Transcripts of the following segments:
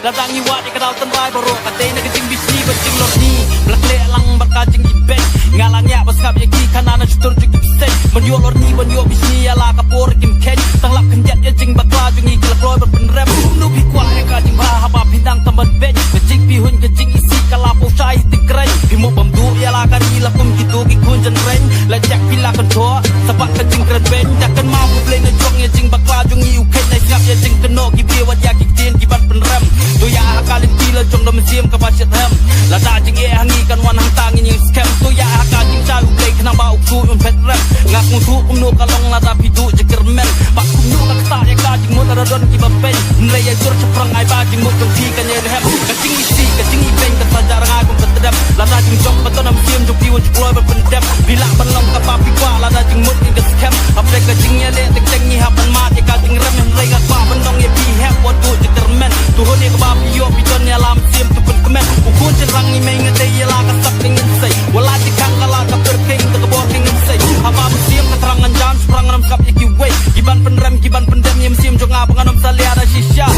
ladang iwat di kadal tenrai borok katay na kajing bisni bajing lorni blakle lang barkajing ibek ngalang ya baskap yaki kanana jutur jugib sen banyo lorni banyo bisni ala kapor kim ken tanglap kenjat ya jing bakla jungi kelakloy berpenrem nu bikwal ya kajing bahapa bintang tamban ben kajing pihun kajing isi kalapo cai tingkren bimo bamdu ya la kani lapum gitu gikun jen ren lajak pila kentua sabat kajing keren ben takkan mampu play na jong ya jing bakla jungi uken na ngap ya jing keno gibe wat ya kitin gibat penrem tu ya hakalin pila jong dam sim kapacet hem lada jing e hangi kan wan hang tang ni scam tu ya hakajing chau play kena ba uksu un pet rem ngak mutu umnu kalong lada pidu jekermen pak umnu ka kata ya kajing mut ada don gibat pen nre ya jur ceprang ai ba jing mut jong ti kan ya hem kajing isi kajing ibeng ka sajar ngagum ketedap lada jing jong paton nam sim jong piwo jeploy berpendap bila benlong ka papi kwa lada jing mut ni scam apre kajing ya le tek tek ni hapan mat ya kajing rem nre ka pa benong ya pi hep wat du jekermen tu hone ka ba piyo piton ya lam sim tu pen kemen ukun cerang ni meng ngate ya la ka sap dengan sei wala di kang kala ka perking ka ka boking ngin sei apa sim ka terangan jan sprang nam kap yaki we giban penrem giban pendem yem sim jong apa nganom salia da shisha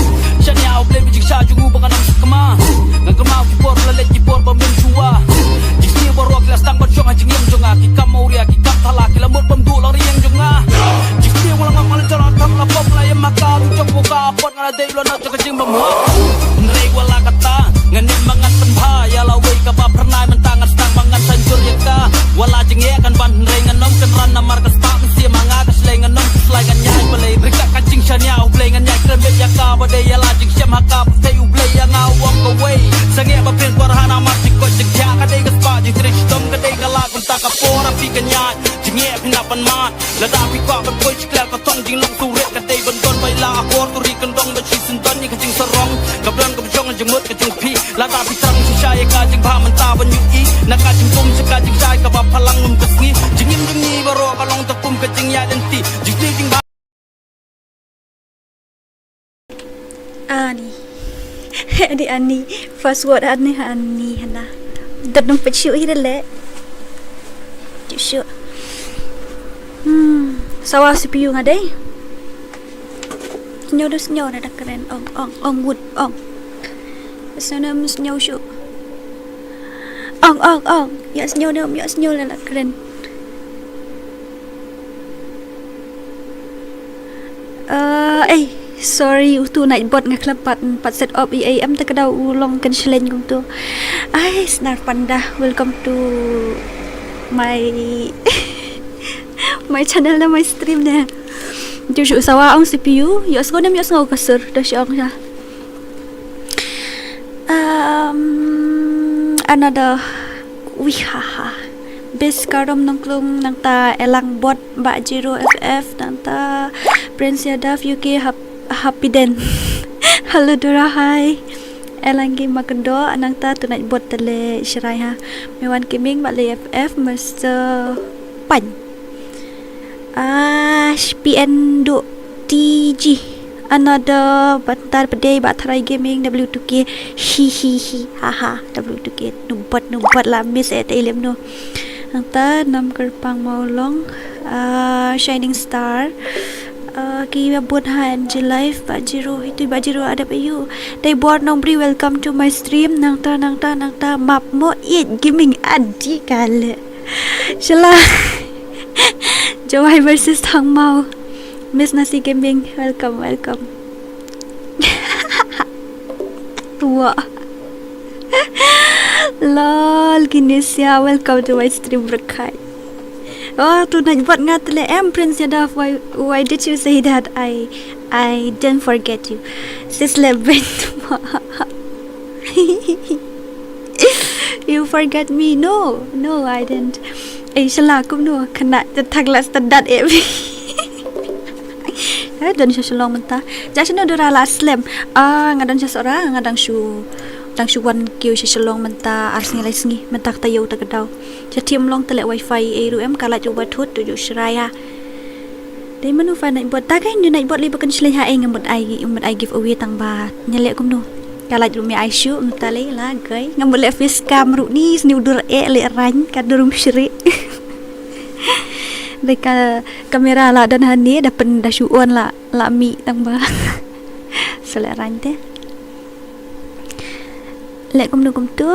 shanya au play bijik sha jugu banganam skema ngakama ki por la le ki por bam chua jisni borok la stang bat jong ajing yem jong ki kam mauria ki kam thala ki lamut bam du la riang jong jisni wala ngam ala jara tam la pom la yem makaru jong boka pot ngala dei lo na jing bam ho nrei wala kata nganin mangan penbha ya la wei ka ba pernai mentangan stang mangan sancur ya ka wala jing ye kan ban nrei nganom kan ran na mar ka sta sia manga ka sleng nganom slai kan nyai balai rika ka jing shanya u play ngan nyai krem ya ka ba dei ya la jing syam ha ka te u play ya nga walk away sange ba pen kwa hana mar jing ko jing kya ka dei ka spa jing trich dom ka dei ka la kun ta ka pora pi kan nyai jing ye pin pan mat la da pi kwa ba poi chkla ka tong jing long tu re ka dei ban don bai la akor tu ri kan dong ba chi sin don ni ka jing sarong ka blan ka jong jing mut ka jing pi la da pi tang chi sha ye ka jing ba man ta ban yu i na ka jing kum cha ka jing sai ka ba phalang ngum ka sngi jing im jing ni ba ro ka long ta kum ka jing ya den ti jing ni jing ba ani first word ani hana dadung pechu hirale jushu sawa CPU ngadai snyo na keren ong wood ong sana snyo shu ong ya snyo na keren sorry tu naik bot ngaklepat pat set up EAM tak ada ulong kan selain kum tu snar panda welcome to my my channel na my stream na jushu sawa ang CPU yos go kasur dah syong ya another wihaha best karom nongklung nang ta elang bot ba 0FF nang ta Prince Yadav UK happy den halo Dora hai elangi makendo anang ta tunai bot tele shirai ha mewan kiming ba le FF master pan PN do TG another bantar pedai ba tharai gaming W2K hi haha W2K numpat la miss at elem no anta nam kerpang maulong shining star kiwa buat Angel live Bajiro itu Bajiro ada payu they buat nombri welcome to my stream nang ta map mo it gaming adi kale shala Jawai versus Thang Mau Miss Nasi Gaming welcome wah lol Kinesia welcome to my stream berkai. Oh, tu nak buat ngatele Prince Yadav. Why did you say that? I didn't forget you. Sis lebih you forget me? No, I didn't. Salah aku no. Kena tetaglah standard dan seselong mentah. Jadi Dora last slam. Ngadang seseorang ngadang shu. Tang shuwan kêu seselong mentah arsni laisngi mentah tayo tagadau. Jadi mlong telek wifi ARM kala coba thut tu Shraya. Dai manu fa naik buat tagai ni naik buat libakan selai ha ngam ai giveaway tang ba nyelek kum no. Kala jumi ai shu mentale la gai ngam boleh face cam ru ni sni udur le ran kadurum syri. Deka kamera la dan hani dah pen dah syuon la mi tang ba. Selek ran teh. Lek kum tu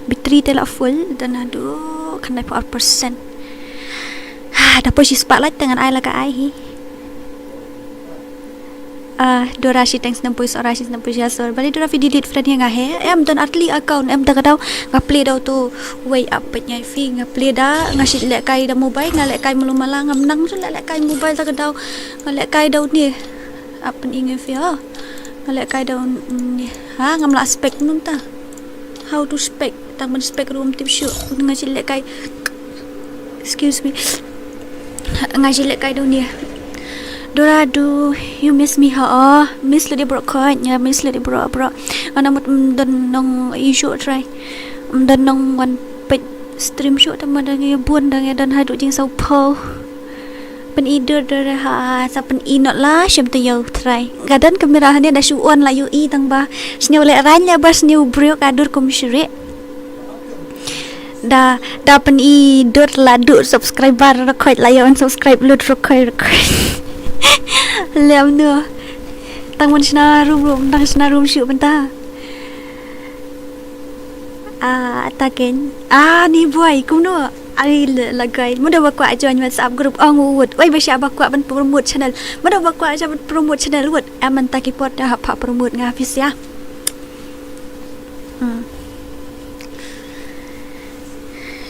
bateri telah full dan aduh kanai po persen. Dapat si spotlight dengan ai lah ka ai. Dora si thanks 60 ora si 60 jasor. Balik Dora video delete friend yang he. Em dan atli account em tak tahu ngaplay daw tu. Way up nya fi ngaplay da ngasi lek kai da mobile ngalek kai melu malang ngamnang so lek kai mobile tak tahu ngalek kai daw ni. Apa ingin fi ngalek kai daw ni. Ngamla spek nun ta. How to spec taman spec room tip shoot ngaji lek kai excuse me ngaji lek kai dunia Dora do you miss me miss lady bro nya miss lady bro ana mut dan nong issue try dan nong one page stream shoot taman dang buan dang dan hadu jing sau po pen ider Dora sa pen inot lah syam tu yau try gadan kamera ni dah suon la ui tang ba snew le ranya bas new brio kadur kom syire da pen ider la du subscriber record la yon subscribe lut record lem nu tang mun sna room tang sna room shoot benta taken ni boy kum no ai lagai mudah bakwa join WhatsApp group wud oi ba sya bakwa ban promote channel mudah bakwa aja ban promote channel wud aman taki pot dah hap promote ngafis ya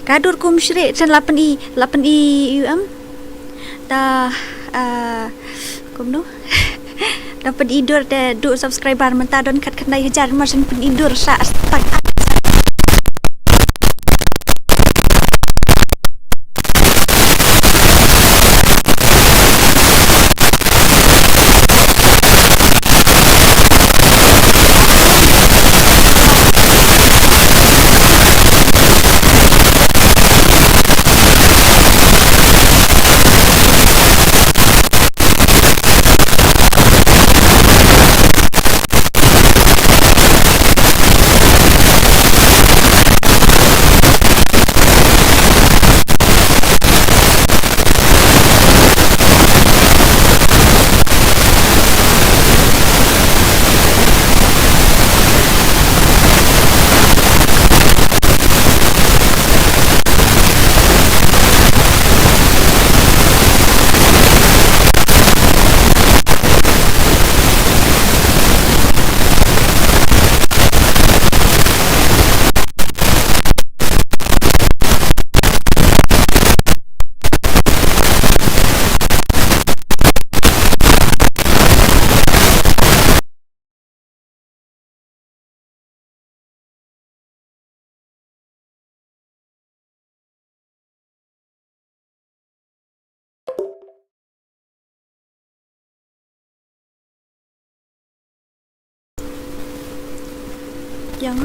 kadur kum syrik chan 8i dah kum no dapat idur de du subscriber menta don kat kenai hajar macam pen idur sa tak yang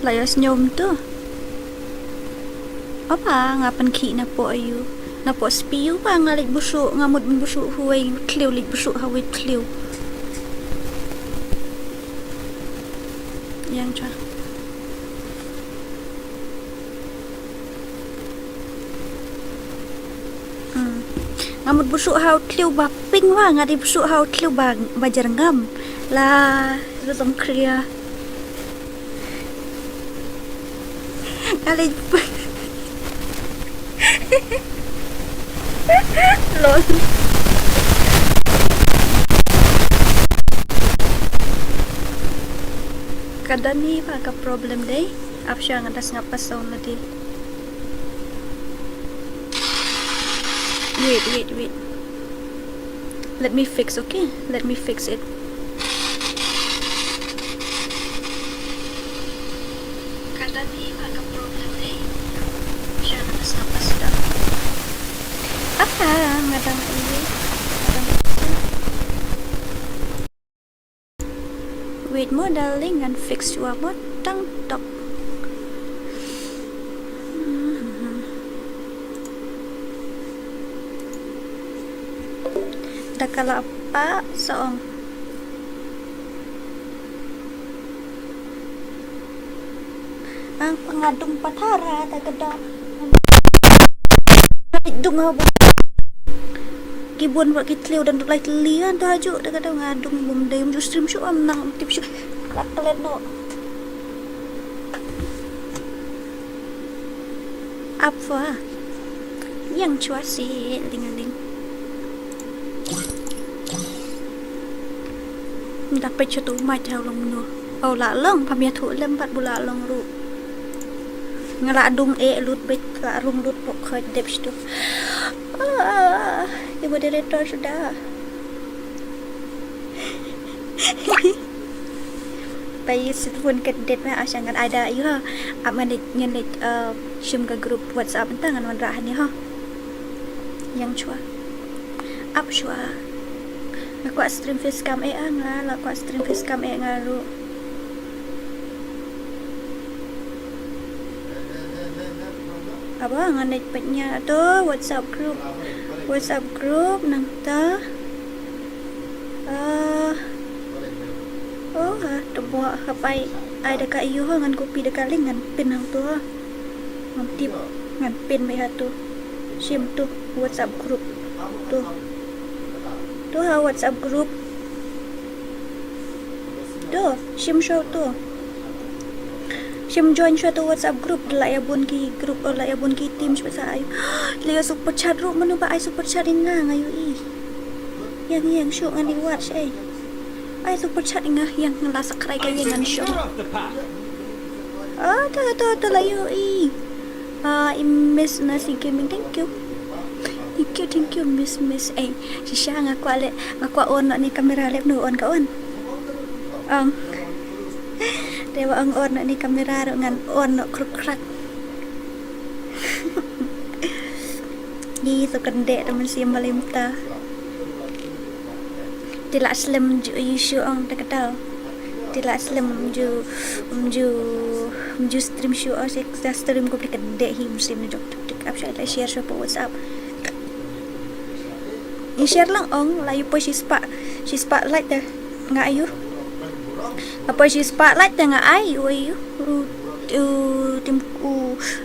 layas nyom tu apa ngapan ki na po ayu na po spiu pa ngalik busuk ngamut busuk huway kliw lik busuk hawi kliw yang cha ngamut busuk haw kliw ba ping wa ngadi busuk haw kliw ba bajar ngam la rozom kriya kali lol kada ni pa ka problem day ap siya nga das nga pasaw na di wait let me fix okay let me fix it kada ni pa ka problem day siya nga das nga pasaw apa ngadang ini wait mo darling and fix you up tang tok dah kala apa soong ang pangadong patara tagada dung ha kibun buat kitliu dan duk lai telian tu hajuk dah kata ngadung bum day mu stream show am nang tip show lak telet no Apa? Yang chua si ling. Dapat chutu mai thao long no. Au la long pamia thu lem pat bula long ru. Ngala dung lut bet la rung lut pok khoi dep stu. Ibu moderator sudah. Pai sifun kedet ma asangan ada ayu ha. Aman nyen shim ke grup WhatsApp tangan wan rahan ni ha. Yang chua. Up chua. Aku stream facecam nga, aku stream facecam nga ru. Apa ngan petnya tu WhatsApp group nang ta. Oh ha, tu buat kapai ai dekat iu ha ngan kopi dekat link ngan pin nang tu ha. Ngan tip ngan pin mai ha tu. Sim tu WhatsApp group tu. Tu ha WhatsApp group. Tu sim show tu. Sim join show tu WhatsApp group la ya bun ki group la ya bun ki team sebab ai. Lia super chat ru manu ba ai super chat nga ngayu i. Yang show ngan di watch ai. Ai super chat nga yang la sakrai ka yang show. Tu la yu i. I miss nasi gaming, thank you. Thank you, miss. Sisha ngaku on ni kamera lep no on ka on. Dewa ang on ni kamera ngan on kruk krak. Ni tu kende teman siam balimta. Tidak slim ju isu ang takatau. Tidak slim ju stream show or stream ko kende him sim ni jok tik up share show po WhatsApp. I-share lang ong layu po si spotlight dah nga ayu. Apa si spotlight dah nga ayu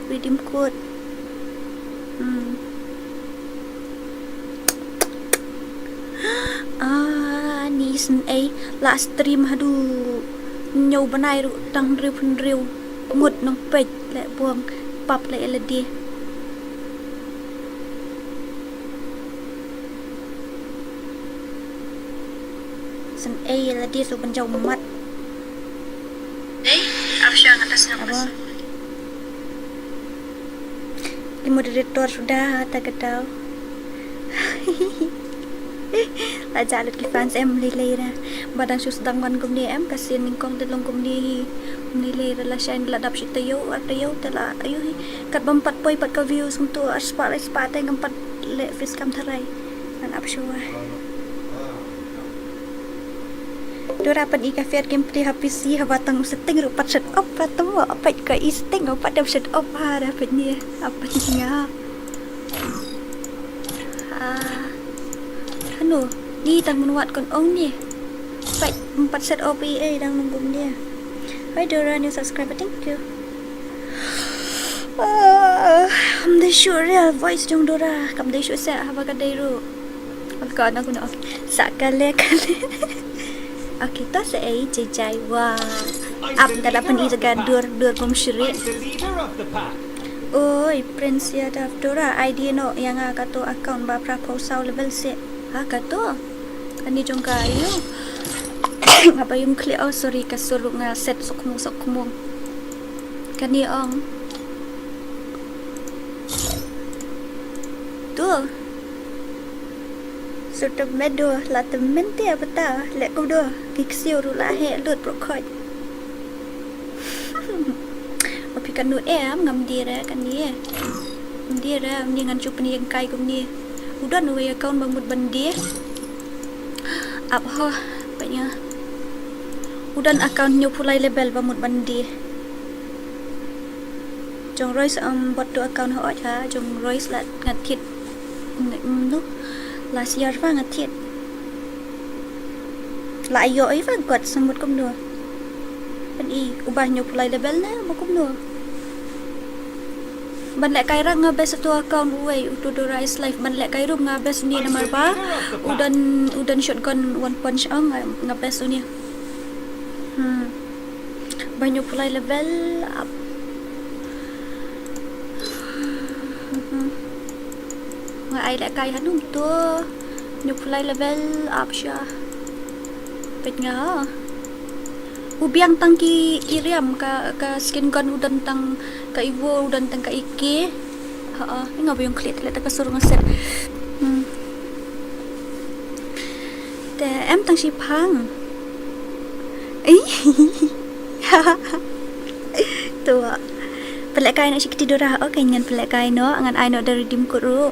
redeem code. Ni sen last stream hadu nyau banai ru tang riu mut nong pej le buang pap le LED. Sen lah dia tu penjauh mat. Afsha atas nama. Di moderator sudah tak tahu. La jalut ki fans em lilay na. Badang sus dangwan kum ni em kasin ningkong telong kum ni nilay la shine la dap tayo tala ayo kat bampat poy pat ka views untuk aspat ay ngampat le fiskam taray. An afsha. Dora pan ika fair gameplay PC habatang setting rupat set up pratamo apa ka isting apa dah set up ha dapat ni apa niya. Ni tang menuat kon ong ni. Baik 4 set up EA dang nunggu dia. Hai Dora new subscriber, thank you. Kam dai sure real voice jong Dora. Kam dai sure sa haba ka dai ru. Ka na ko na. Sa kale. Kita saya jajai wah up dalam pendidikan dur komsyri. Oi Prince ya Dora idea no yang akato account ba proposal level se akato kani jong kayo apa yung clear sorry kasuro nga set sukmong kani ong tu sudah medo la temente apa ta lek ko do kiksiu ru la he lut pro khoi opi kan nu em ngam dia kan dia ni ngan chup ni yang kai kum ni udah nu ya kaun bamut bandi ap ho banyak udah account new pulai label bamut bandi jong Royce bot do account ho ha jong Royce la ngatit nu last year fa ngatit la ayo ai fa got samut kum do pan i ubah new pulai label na makum do ban lek kai rang ngabes satu account uai utu Dora is life ban lek kai rum ngabes ni nomor ba udan shotgun one punch ang ngabes ni banyak pulai level up Ai lại cay hắn không tua nhục play level up sya bet nga ubiang tang ki iriam ka skin gun udan tang ka ivo udan tang ka iki nga ba yung klit leta ka surung set te em tang si phang tua pelak kai nak si tidur okay ngan pelak kai no ngan ai no dari dim ko ru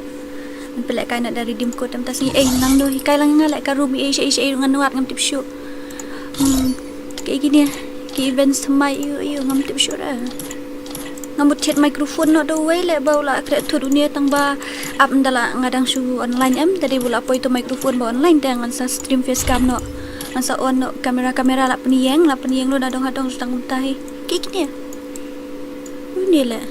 pelak kai nak dari dim ko tam tas ni nang do kai lang nga lek ka room e ngan nuat ngam tip show kayak gini ki events mai yu ngam tip show ra ngamut chat microphone no do way le bau la kreatur dunia tang ba up ndala ngadang su online em tadi bula apa itu microphone ba online dengan sa stream facecam no masa on no kamera la peniang lo nadong sedang untai kayak gini ni lah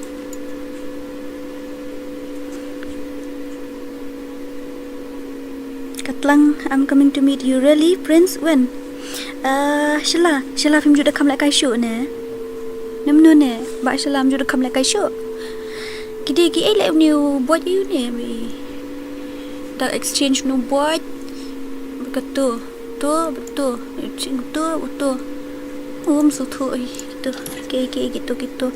katlang I'm coming to meet you really prince when shala film juda kam lại cái show nè năm nữa nè bạn shala juda kam lại cái show ki ai lại new buat you nè mi da exchange new buat betul so thôi tu kayak gitu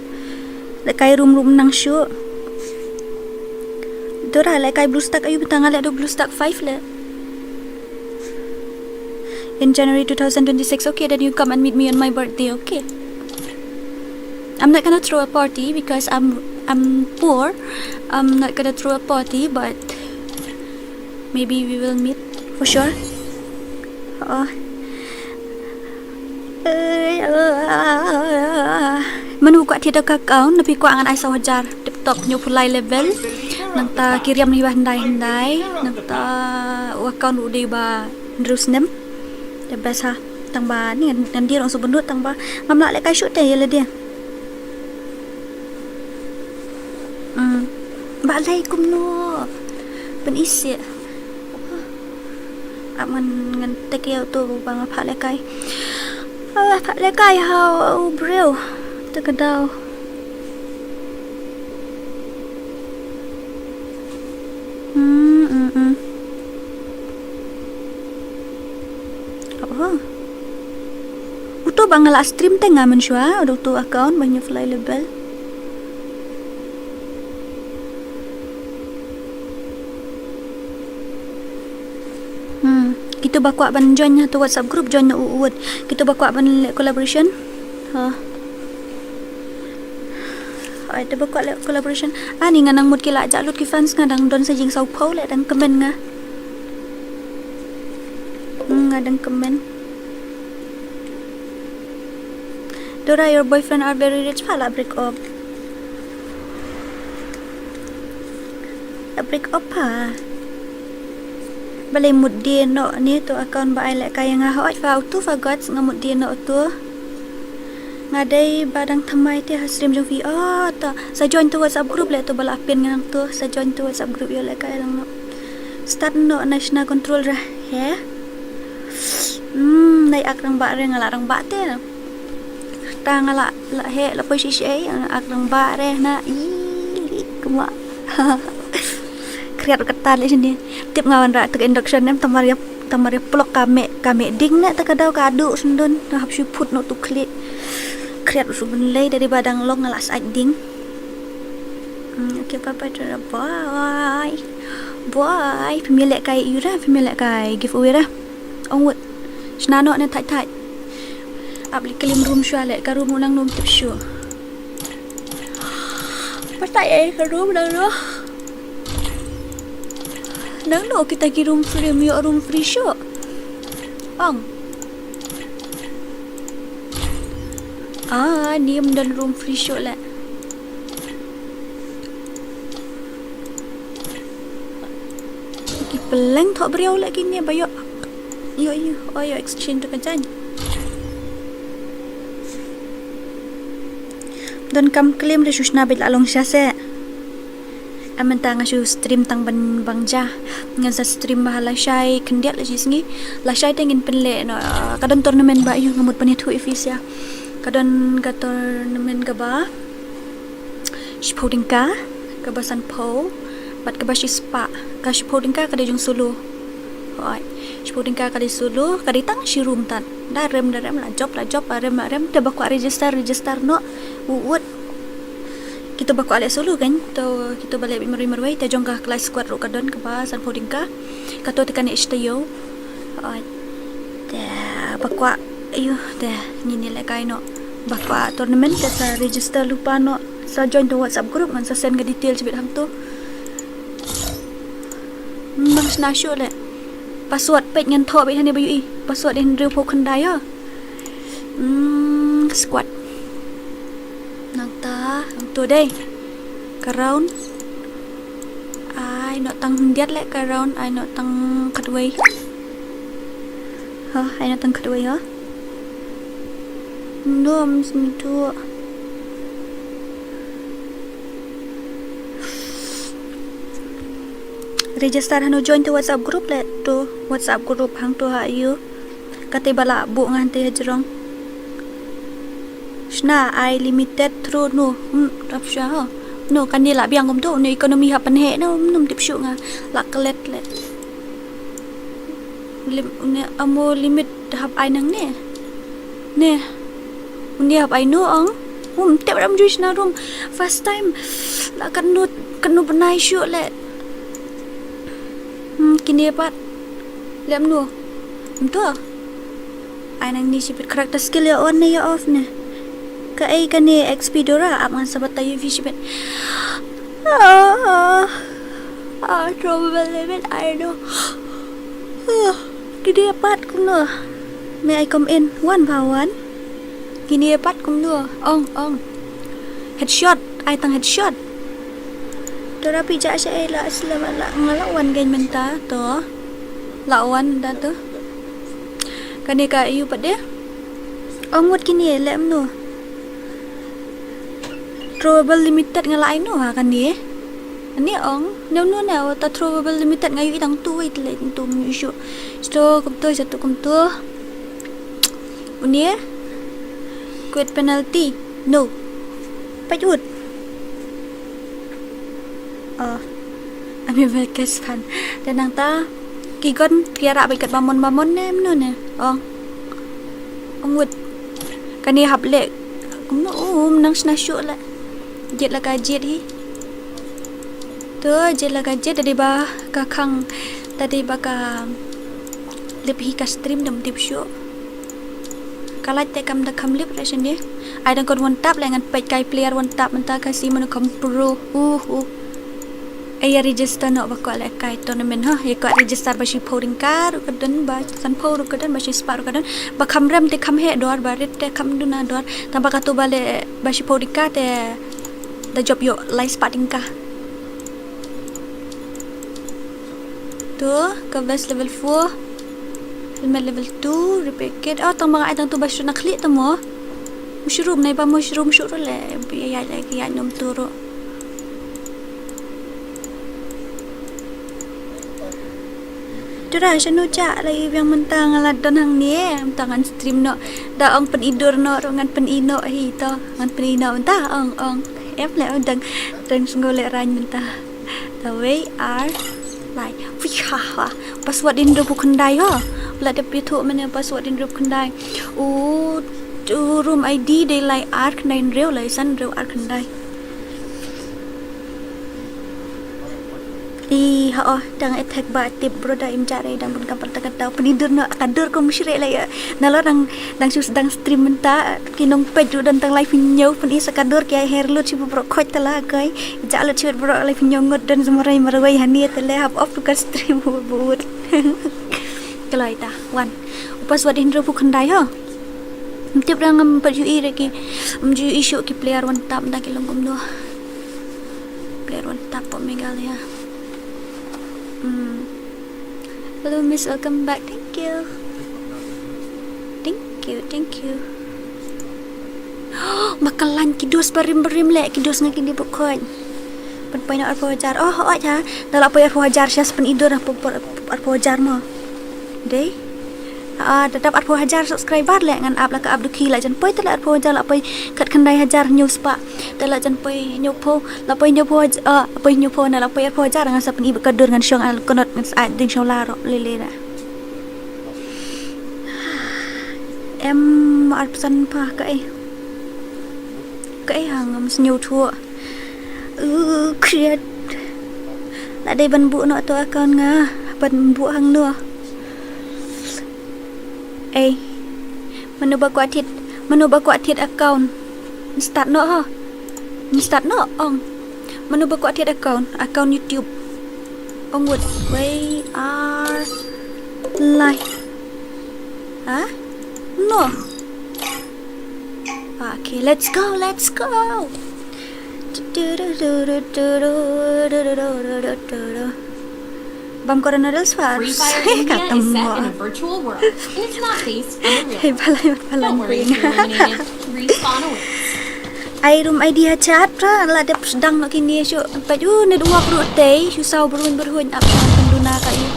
lại cái room nang show Dora lại cái blue stack ayu betang lại do blue stack 5 le in January 2026 okay then you come and meet me on my birthday okay I'm not gonna throw a party because I'm poor I'm not gonna throw a party but maybe we will meet for sure Menu kuat tiada kakao Nabi kuat angan aisa wajar TikTok nyo pulai level Nanta kirim ni bah handai Nanta wakau udah ba Terus nem Ya biasa Tang ba ni ngan dia orang subendut Tang ba Ngamlak lek kai shoot dia lah dia Balai kum no Ben isi Aman ngan tekiau tu Bang apa lek kai Pak lek kai hao Bril Terkedau Uto bang ngala stream tengah mensyua Udah tu account banyak fly label Kita bakuak ban join tu WhatsApp group join na uud Kita bakuak ban collaboration Ada bakuak collaboration ni nganang mood kila ajak lut ki fans ngadang don sajing sau pau le dan komen nga ngadang komen Dora your boyfriend are very rich pala break up ha balai mood dia no ni tu account ba ai lek kaya nga hot fa tu fa got ngamut dia no tu ngadai badang thamai te stream jong vi ta sa join tu WhatsApp group le tu bala pin ngang tu sa join tu WhatsApp group yo le kai lang no start no national control ra he nai akrang ba re ngalarang ba te ta ngala la he la poi si akrang ba re na kuma kreat ketan le sini tip ngawan ra tek induction em tamari plok kame ding na takadau kadu sundun hap shu put no tu klik kreat usu benlay dari badang long ngalas ading okay papa tara bye pemilik kai yura pemilik kai giveaway ra ongwet snano ne thai aplik kelim room shwa le ka room unang nom tip show patai ka room nang no nang no kita ki room free show Niem dan room free show lah. Lagi peleng tak beriau lagi ni bayo. Yo exchange tu kan. Dan kam claim le susna bil along syase. Aman tanga shu stream tang bangja ngan sa stream bahala syai kendiat la sisngi la syai tengin penle no kadon tournament ba yu ngamut panet hu efisia kadon ka tournament ka ba shpoding ka basan po Bat ke bashi spa. Ka shpoding ka kada jung solo. Oi. Shpoding ka kada solo, kada tang shi room tan. Da rem la job rem da bakwa register no. Uut. Kita bakwa ale solo kan. To kita balik merwai ta jong ka kelas squad ro kadon ke ba san poding ka. Ka to tekan HTO. Oi. Da bakwa ayo da ni le kai no. Bakwa tournament ka sa register lupa no. Sa join to WhatsApp group man sa send ke detail cebit hang tu. Bang snasyo le. Password page ngan tho be hani bayu password in real phok khandai ha. Squad. Nang ta, nang tu dei. Ka round. Ai no tang diat le ka round, ai no tang khatwei. Ha, ai no tang khatwei ha. Nom tu. Register hanu join to WhatsApp group le to WhatsApp group hang to ha you kate bala bu ngan te jrong shna I limited through no rap sha ha no kan ni la biang kom to no economy ha pan he no num tip shu nga la klet le amo limit hab ai nang ne undi hab ai no ang tep ram ju shna room first time la kan no banai shu le kini pat lem nu tu ai nang ni sipit character skill ya on ya off ne ka ai kan ni XP DORA aman sabat tayu vi sipit trouble limit I know kini pat kum nu may I come in one by one kini pat kum nu ong headshot ai tang headshot Dora pija saya la selama la ngelawan gain menta to lawan dah tu kani ka iu pade ongut kini lem no trouble limited ngalai no ha kani ani ong nem no na ta trouble limited ngayu itang tu it le tu isu sto kum tu satu kum tu unie quit penalty no pajut ami bekas fan dan nang ta kigon kira bai kat bamon nem no ne ongut kani hab le no nang snasyu la jet la ka jet hi to jet la ka jet tadi ba ka khang tadi ba ka lebih ka stream dam tip show kalat te kam da kam lip ra sini ai dan kon one tap la ngan page kai player one tap menta kasi manu kam pro ai register no bakwa le kai tournament ha ye ka register ba shi poding kar kadan ba san po ru kadan ba shi spar kadan ba kham ram te kham he dor ba ret te kham duna dor ta ba ka to ba le ba shi poding ka te da job yo live spotting ka to ka best level 4 filmet level 2 repair kit tang mga ai tang to ba shi na klik tamo mushroom nai ba mushroom shuru le ya ya nom turo Dora sanu ca lagi yang mentang alat dan hang ni mentangan stream no da ong penidur no ngan penino hi to ngan penino entah ong le dang sungole ran mentah the way are like ha password in do khandai ho la de pitu mane password in do khandai room ID they like arc 9 real lai san real arc khandai dang attack ba tip broda im jare dang pun kapal tak tahu penidur no kadur ko musyrik la ya nalo dang sus dang stream menta kinong page dan tang live nyo pun isa kadur kia herlut si bro khoj tala kai jalut si bro live nyo ngot dan semurai marwai hani tele hab off ka stream buat kalau ita one password indro pu khandai ho tip dang am paju i reki ju issue ki player one tap da kilong kum do player one tap po megalia Hello miss, welcome back. Thank you. Makalan kidos berim le kidos ngaki di bukan. Pen nak arpo wajar. Aja. Dalam apa arpo wajar sias pen idur arpo wajar mo. Dei. Tetap at 1000 subscriber le ngan up la ka up duki la jan poi tala at 1000 la poi kat khandai 1000 news pa tala jan poi nyopo la poi nyopo poi nyopo na la poi at 1000 ngan sa peni bekadur ngan syong al konot ngan sa ding syong la ro le na em at pesan pa ka hang snyo thua create la dai ban bu no to account nga ban bu hang no manu ba ko atit account start no ong manu ba ko atit account YouTube ong would way are like no okay, let's go Bankerlin first. FreeFire India is set in a virtual world, and it's not based on the real world. Don't worry if you're eliminated, respawn awaits. Ai room idea chat ra la de sedang nak kini syu pa ju ne dua pro tei syu sau berun up penduna ka yu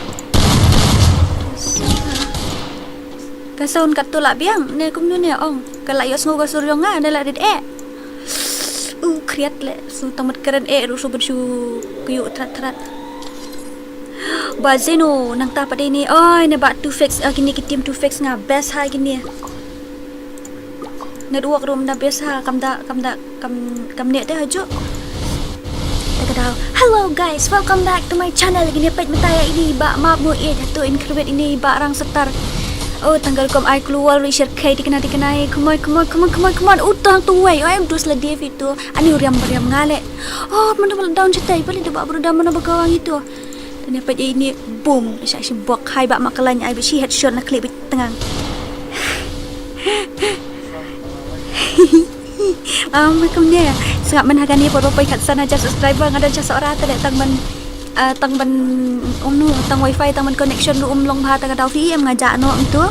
ka saun kat tu la biang ne kum nu ne ong ka la yo sngo ka suryo nga ne la dit kriat le su tamat keren ru su bersyu kuyu trat Bazeno nang ta pada ni oi ne ba 2 fix kini ki team 2 fix nga best ha kini ne dua room na best ha kam ne te haju takadau hello guys, welcome back to my channel. Gini page mataya ini ba map mo hatu increment ini ba rang setar tanggal kom ai keluar share kai dikenai come on utang tu wei I'm dus la dev itu ani uriam ngale mana down cetai balik de ba broda mana bagawang itu. Dan apa ini boom si bok hai bak makalanya ai si headshot na clip tengah macam ni sangat menhagan ni pada pai kat sana just subscriber ngada just seorang tak tang ban nu tang wifi tang ban connection lu long ba tang dau fi em ngajak no tu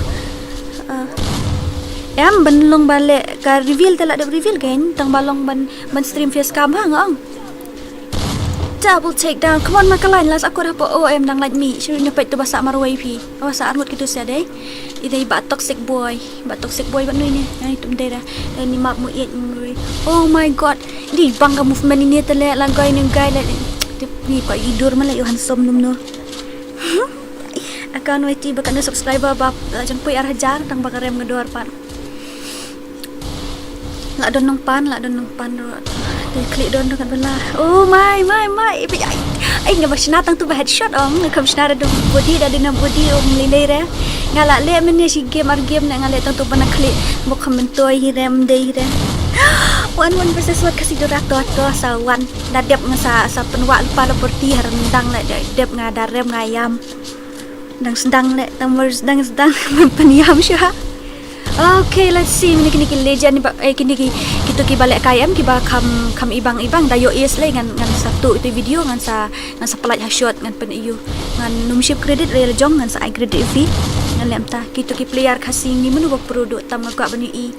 em ban long balik ka reveal tak ada reveal kan tang balong ban stream facecam ha ngong double take down. Come on Bankerlin las aku dapat em nang like me. Sure ni pet tu bahasa marwai pi. Bahasa arut gitu sia deh. Idai ba toxic boy ban ni. Ai tum dai dah. Ni map mu yet ngui. Oh my god. Di bangga movement ini tele langgai ni gai la. Ni kau tidur malah yo handsome num no. Akan wait ba kana subscriber ba jan pui arah jar tang bakarem ngedor pan. La don nong pan ro. Klik don kan bela. Oh my. Ai ngaba shna tang tu ba headshot ong ngam shna da body da dina body ong lele re. Ngala le men si game na ngale tang tu bana klik mo comment toy hi rem dei re. One versus what kasi do to sa wan da dep ngasa sa penwa lupa la porti rendang le dep ngada rem ngayam. Dang sedang le tang sedang peniam sya. Okay, let's see. Ini kini legend kini kita ki balik KM ki ba kam ibang dayo is le ngan satu itu video ngan sa pelat shot ngan pen iu ngan numship credit real jong ngan sa I credit fee ngan lem ta kita ki player KHASI ni menu ba produk tam gak bani i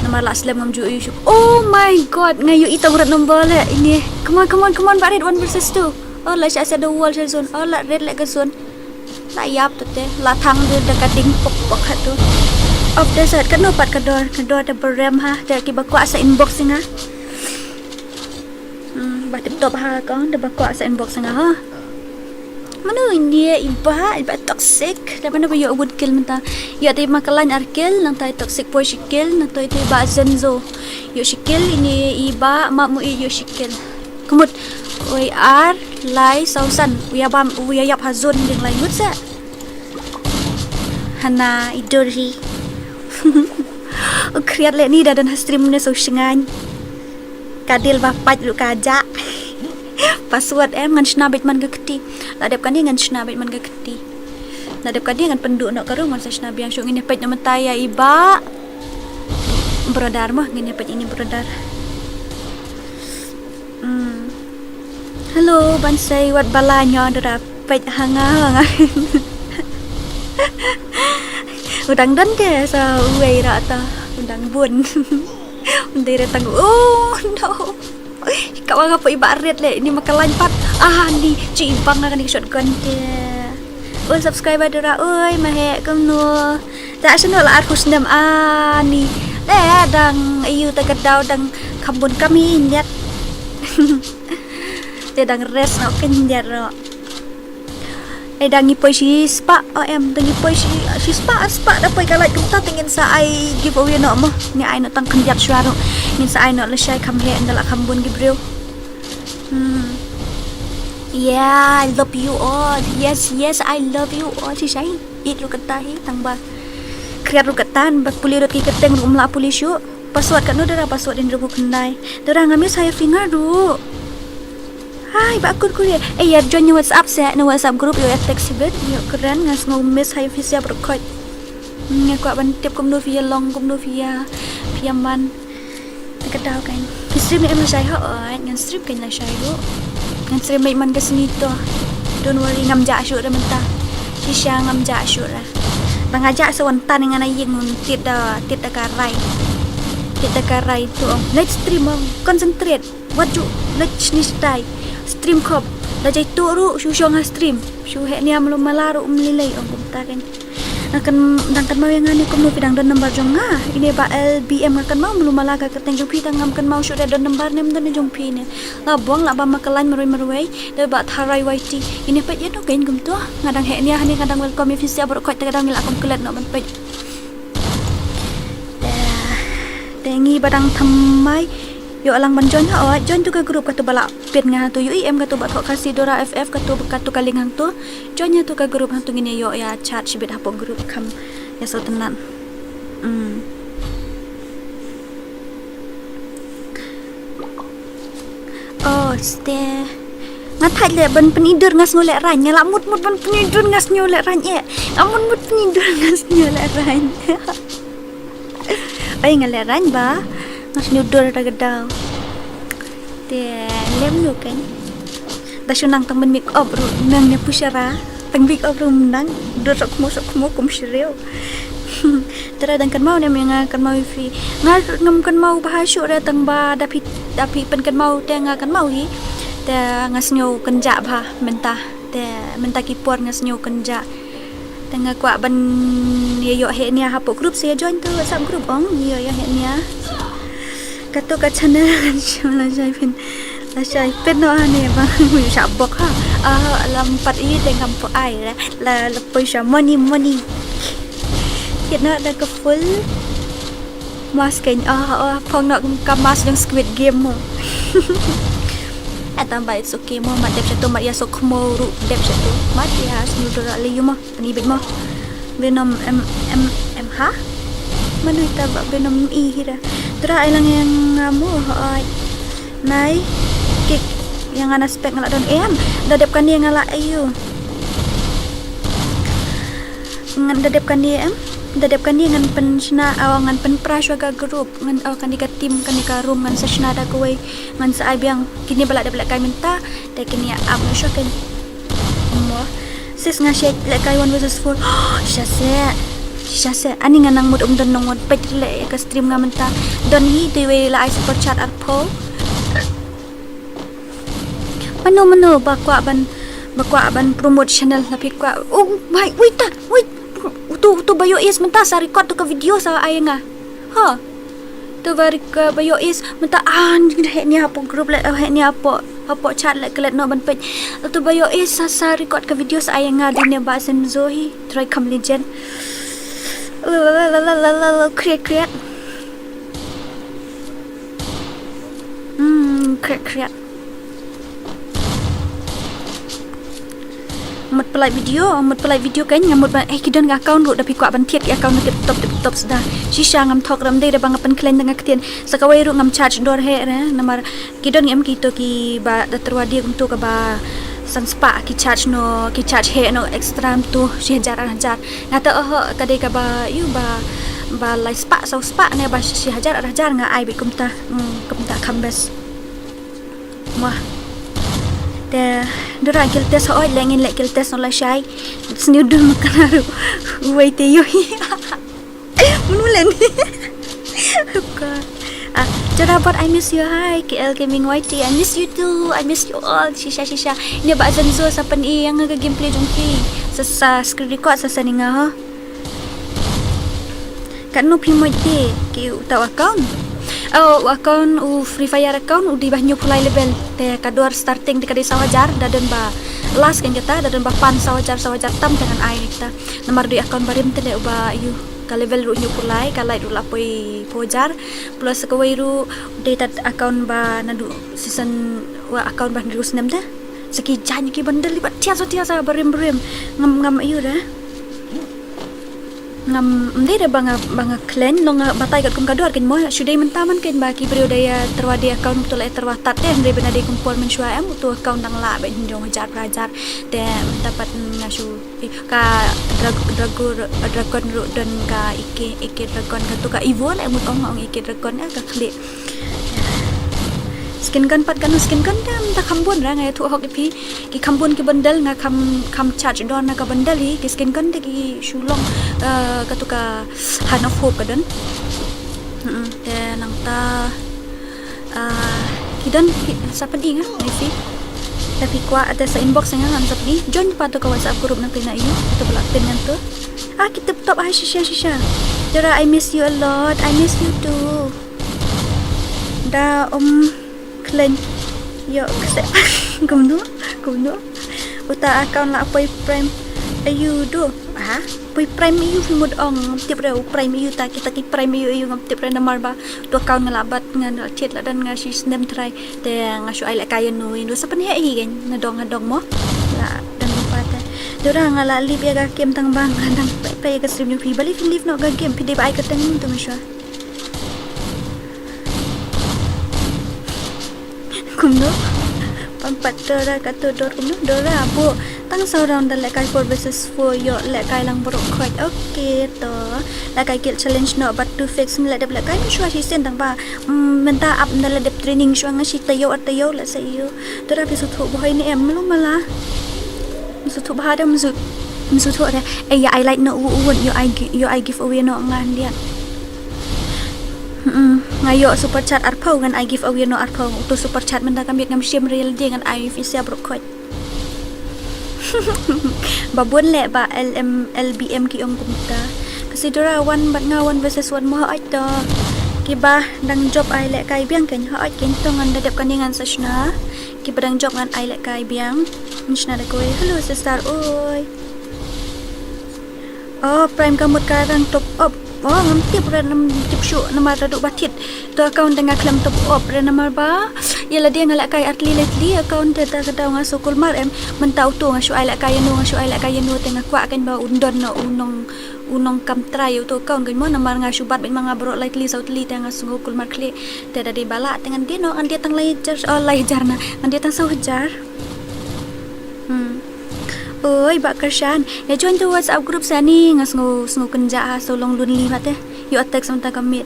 nama la slam ngam ju iu. Oh my god, ngayu i tawrat nombor le ini. Come on ba red 1 versus 2. Oh la sya ada wall sya zone. Oh la red le ka zone. La yap tu te la thang de dekat ding pok tu. Of the set kan opat kedor da berem ha da ki bakwa sa inbox singa ba top ha kon da bakwa sa inbox singa ha manu ini iba toxic da mana ba yo wood kill menta ya te Bankerlin arkel nang tai toxic boy shikil nang tai ba zenzo yo shikil ini iba mamu yo shikil kumut oi ar lai sausan uya yap hazon ding lai mut sa hana idori Kriat le ni dah dan stream ni so shingan. Kadil bapak lu kajak. Password ngan snabit man geketi. Ladap kan dia ngan snabit man geketi. Ladap kan dia ngan penduk nak karung man sa snabi yang syung ini pet nama taya iba. Brodar mah ngene pet ini brodar. Hello bansai wat balanya dara pet hanga. Udang dan ke sa uway rata udang bun undai retang no kau apa iba red le ini Bankerlin pat ni ci ibang na kan shotgun ke subscriber Dora ơi mà hệ công nua đã xin lỗi là phút năm ni lẽ đang yêu ta kadau đang kambun kami nyat te đang rest no ken jaro đang ngipoi si spa em đang ngipoi si spa dapat kalau kita tingin sa ai giveaway no mo ni ai no tang kenjat suara ni sa ai no le share kam he ndala kambun gibril yeah, I love you all. Yes, I love you all. Si sai, it ru kata hi tang ba. Kriat ru katan ba puli ru ki keteng ru mla puli syu. Password kan dora password in ru kendai. Dora ngamis saya finger ru. Hai, ba akut ku ya join ni WhatsApp saya, ni WhatsApp group yo text sibet. Yo keren ngas ngau miss saya visa berkot. Nga ko ban tip kum no via long kum no via man. Kadau kan. Stream ni em sai ha ngan stream kan la sai ru. Yang sering main man ke sini tu. Don't worry ngam ja syuk dah mentah. Sisha ngam ja syuk dah. Bang ajak sewentan dengan aying tit da karai. Tit da karai tu. Let's stream concentrate. What you let's ni stay. Stream kop. Dah jai tu ru syusyong ha stream. Syu hek ni amlum malaru melilai kumta kan. Akan dangkan mau yang ani kum nu pidang don number jong nga. Ini ba LBM akan mau belum malaga keteng jong pi tangam kan mau syuk da don number nem don jong pi ne. La buang la ba makalan merui da ba tharai waiti. Ini pa ya no kain kum tu. Ngadang hek ni hani kadang welcome official berkot kadang mila kum kelat no ban pe. Tengi badang thamai yo alang ban join ha join tu ke grup katu balak pet nga tu UIM katu bat KHASI DORA FF katu kaling hang tu join tu ke grup hang tu ngine yo ya chat sibit hapo grup kam ya so tenan oh ste ngatai le ban penidur ngas ngolek ran nyala mut ban penidur ngas nyolek ran amun mut penidur ngas nyolek ran ai ngalek ran ba ngas nyudur dah gedau te lem lu kan dah sunang tang make up ru nang ne pusyara tang make up ru nang dur sok mo kum shireu tera dan kan mau ne menga kan mau free ngam kan mau bahasyu da tang ba dapi pen kan mau te nga kan mau hi te ngas nyu kenja ba mentah kipor ngas nyu kenja tengah kuat ban yo he ni hapo group saya join tu WhatsApp group yo he ni katu ka channel la jai pen no ane ba mu sabok ha lampat ini dengan po ai la poisa money kita ada ke full mas kan phong nak kamas yang squid game mo tambah it's okay mo mat dep satu mat ya sok mo ru dep satu mat ya snudor ali mo ni big mo venom m ha manu ta venom i hira tra ilang yang ngamu hoy nai kik yang ana spek ngalak don dadepkan dia ngalak ayu dadepkan dia ngan pensna awangan pen praswaga group ngan awakan diga tim kan diga room ngan sesna da kowe ngan sa biang kini balak da balak kai minta da kini am shokan mo sis ngasih lek kai 1 versus 4 Shase ani nganang mud don nong petle ke stream ngamenta don hi dewe la I super chat arpo mano bakwa ban promote channel tapi kwa baik wait tu bayo is menta sa record tu ke video sa ayanga ha tu ke bayo is menta he ni apa group le he ni apa chat le kelet no ban pej tu bayo is sa record ke video sa ayanga di ne ba sem zohi try come legend create mut pelai video kan ngamut ban kidon ga account ru dapi kwa ban tiet account tip top sudah shisha ngam thok ram de bang pen klen dengan ketien sakawai ru ngam charge dor he namar kidon ngam ki to ki ba datrwa dia untuk ba sanspa ki charge he no extra tu 1000 ngata kadai ka ba you ba lai spa ne ba 1000 nga ai bi kumta kambes wah de dora kil test oi lengin lek kil test no la shai sniudul makanaru wait yo munulen Jarabat, I miss you. Hi, KL Gaming YT. I miss you too. I miss you all. Shisha. Ini ba zanzo sa pan yang gameplay jongki. sa screen record sa saninga ha kan no primoide ki utaw account account FreeFire account di banyu pulai level te kador starting di kadai sawajar dadan ba last kan kita dadan ba pan sawajar tam dengan ai kita nomor di account barim te ba you ka level ru nyu pulai ka lai ru lapoi pojar plus ka wairu data account ba nadu season wa account ba nirus nem dah saki janji ki bandel libat tiasa barim ngam ayu dah ngam dia banga clan long batai kat kum kador kin mo sudai mentaman kin baki periode ya terwadi account betul terwatat deh dari benade kumpul mensyua am tu account dang la ben jong hajar prajar te dapat ngasu ka dragon ru dan ka ike dragon ka tu ka evil am ong ike dragon ka klik skin kan pat kan skin kan dam ta khambun ra ngai thu hok pi ki khambun ki bandal nga kham charge don na ka bandal hi ki skin kan de ki shulong ka tu ka han of hope ka dan te nang ta ki dan sa padi nga nai fi tapi kwa ada sa inbox nga ngan sapi join pa to ka WhatsApp group nang pina iyo to blak pin ngan to kita top shisha Dora, I miss you a lot. I miss you too. Da Klen yo kse gumno uta account la poi prime ayu do poi prime ayu mud ong tip re prime ayu ta kita ki prime ayu ngam tip re namar ba to account ngalabat ngan chat la dan nga si snem try te nga shu ai la kayen no indo sa pan he gen na dong mo la dan lupa ta dora ngala lip ya ga kem tang bang dang pe ga stream pi bali live no ga game pi de ba ai ka tang to misha kumno pampat Dora kata Dora bu tang saurang dan lekai 4 versus 4 yo lekai lang borok khoi okay to lekai kill challenge no but to fix le dep lekai shwa si sen tang ba menta up na le dep training shwa nga si tayo la sa iyo Dora bi su thu boy ni em lu mala su thu ba da su thu da ya I like no yo I give away no ngan dia ngayo super chat arpau ngan I give away no arpau tu super chat menda kami ngam shim real dia ngan I visa brokot babun le ba LBM ki ong kumta kasi Dora one bat nga 1 versus 1 mo ai to ki ba dang job I le kai biang ken ha ai ken to ngan dadap kaningan sa shna ki badang job ngan I le kai biang shna da koi hello sister oi prime kamut karang top up ngam tip ra nam tip shu namar raduk batit to account tengah klaim top up ra namar ba yala dia ngalak kai atli lately account ta kada nga sokol mar em mentau tu nga shu ai la kai no tengah kwa kan ba undon no unong kam try to account kan mo namar nga shu bat mga bro lately sautli tengah sokol mar kli ta da bala tengan dia no an dia tang lai jar na an dia tang sawajar oi bak kershan ya join tu WhatsApp group sani ngas ngo kenja so long lunli mate yo attack samta kamit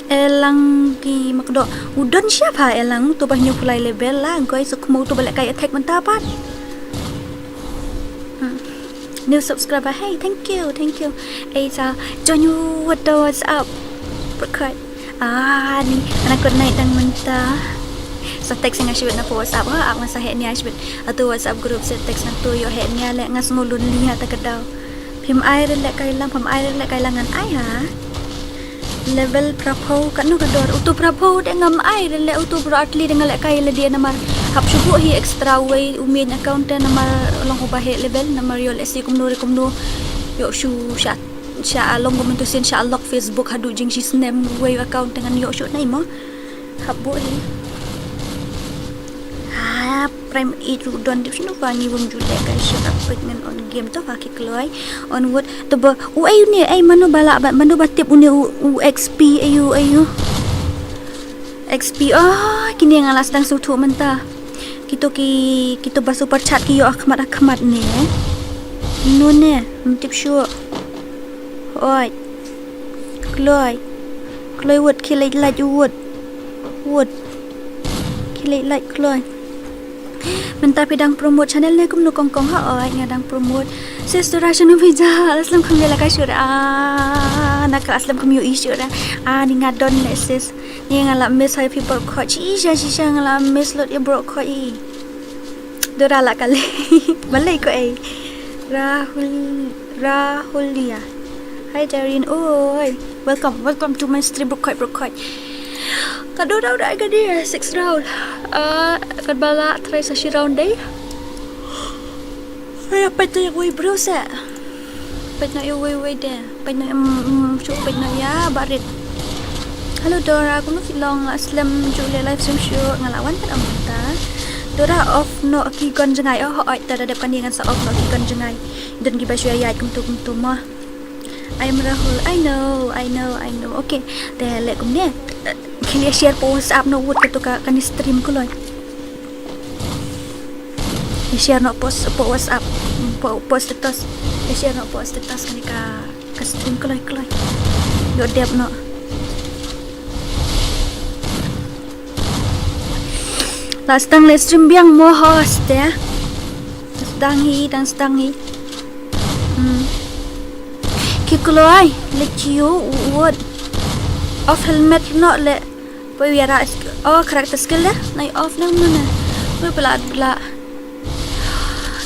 elang ki makdo udon siapa elang tu banyu pulai level lah goi so kemu tu balik kai attack menta pat new subscriber hey thank you sa join you WhatsApp berkat ni anak kau naik dan menta sa text nga shibet na po WhatsApp ang sa he niya shibet ato WhatsApp group sa text na to yo he niya le ngas ngulun liha ta kadaw pim ay le kay lang an ay ha level prapo kanu kador uto prapo de ngam ay le uto bro atli de ngale kay le dia namar hap subu hi extra way umin account na namar long ko bahe level namar yo le si kumno yo shu sha long ko mentusin sha lock Facebook hadu jing si snap way account dengan yo shu nai mo hap bo hi prime itu don dip sino fangi wong jule ka shit up dengan on game to fakik loy on wood to ba ayu ni ay mano bala mano batip uni XP ayu XP kini ngalas dang sutu menta kito ba super chat ki yo akhmat ni no ne tip sure oi kloy wood kilai like wood kilai like kloy menta pidang promote channel ne kumno kong ha oi ngadang promote sister channel pizza aslam kham la ka shura nak aslam kham yo ishura ni ngadon le sis ni ngala miss hai people kho chi sha ngala miss lot ya bro kho Dora la kali balai ko Rahulia. Hi Darren. Oi. Welcome to my stream. Brokoy. Kado daw dah ke dia 6 round. Kad bala try sa si round day. Ay apa tu yang bro sa? Pet na way dia. Pet na show pet na ya barit. Hello Dora, aku nak long Aslam Julia live stream show ngalawan kan amta. Dora off no ki gon jangai oi ta da kan dengan sa off no ki gon jangai. Dan giba show ya kum tu mah. I'm Rahul. I know. Okay. Dah let kum ni. Kini share po WhatsApp no wood to ka kan stream ko loy. Share no post po WhatsApp. Post status. Share no post status kan ka stream ko loy. Yo dep no. Last tang live stream biang mo host ya. Sedang hi. Kikuloi let you would off helmet not let puyara character skill nai off nang mana bela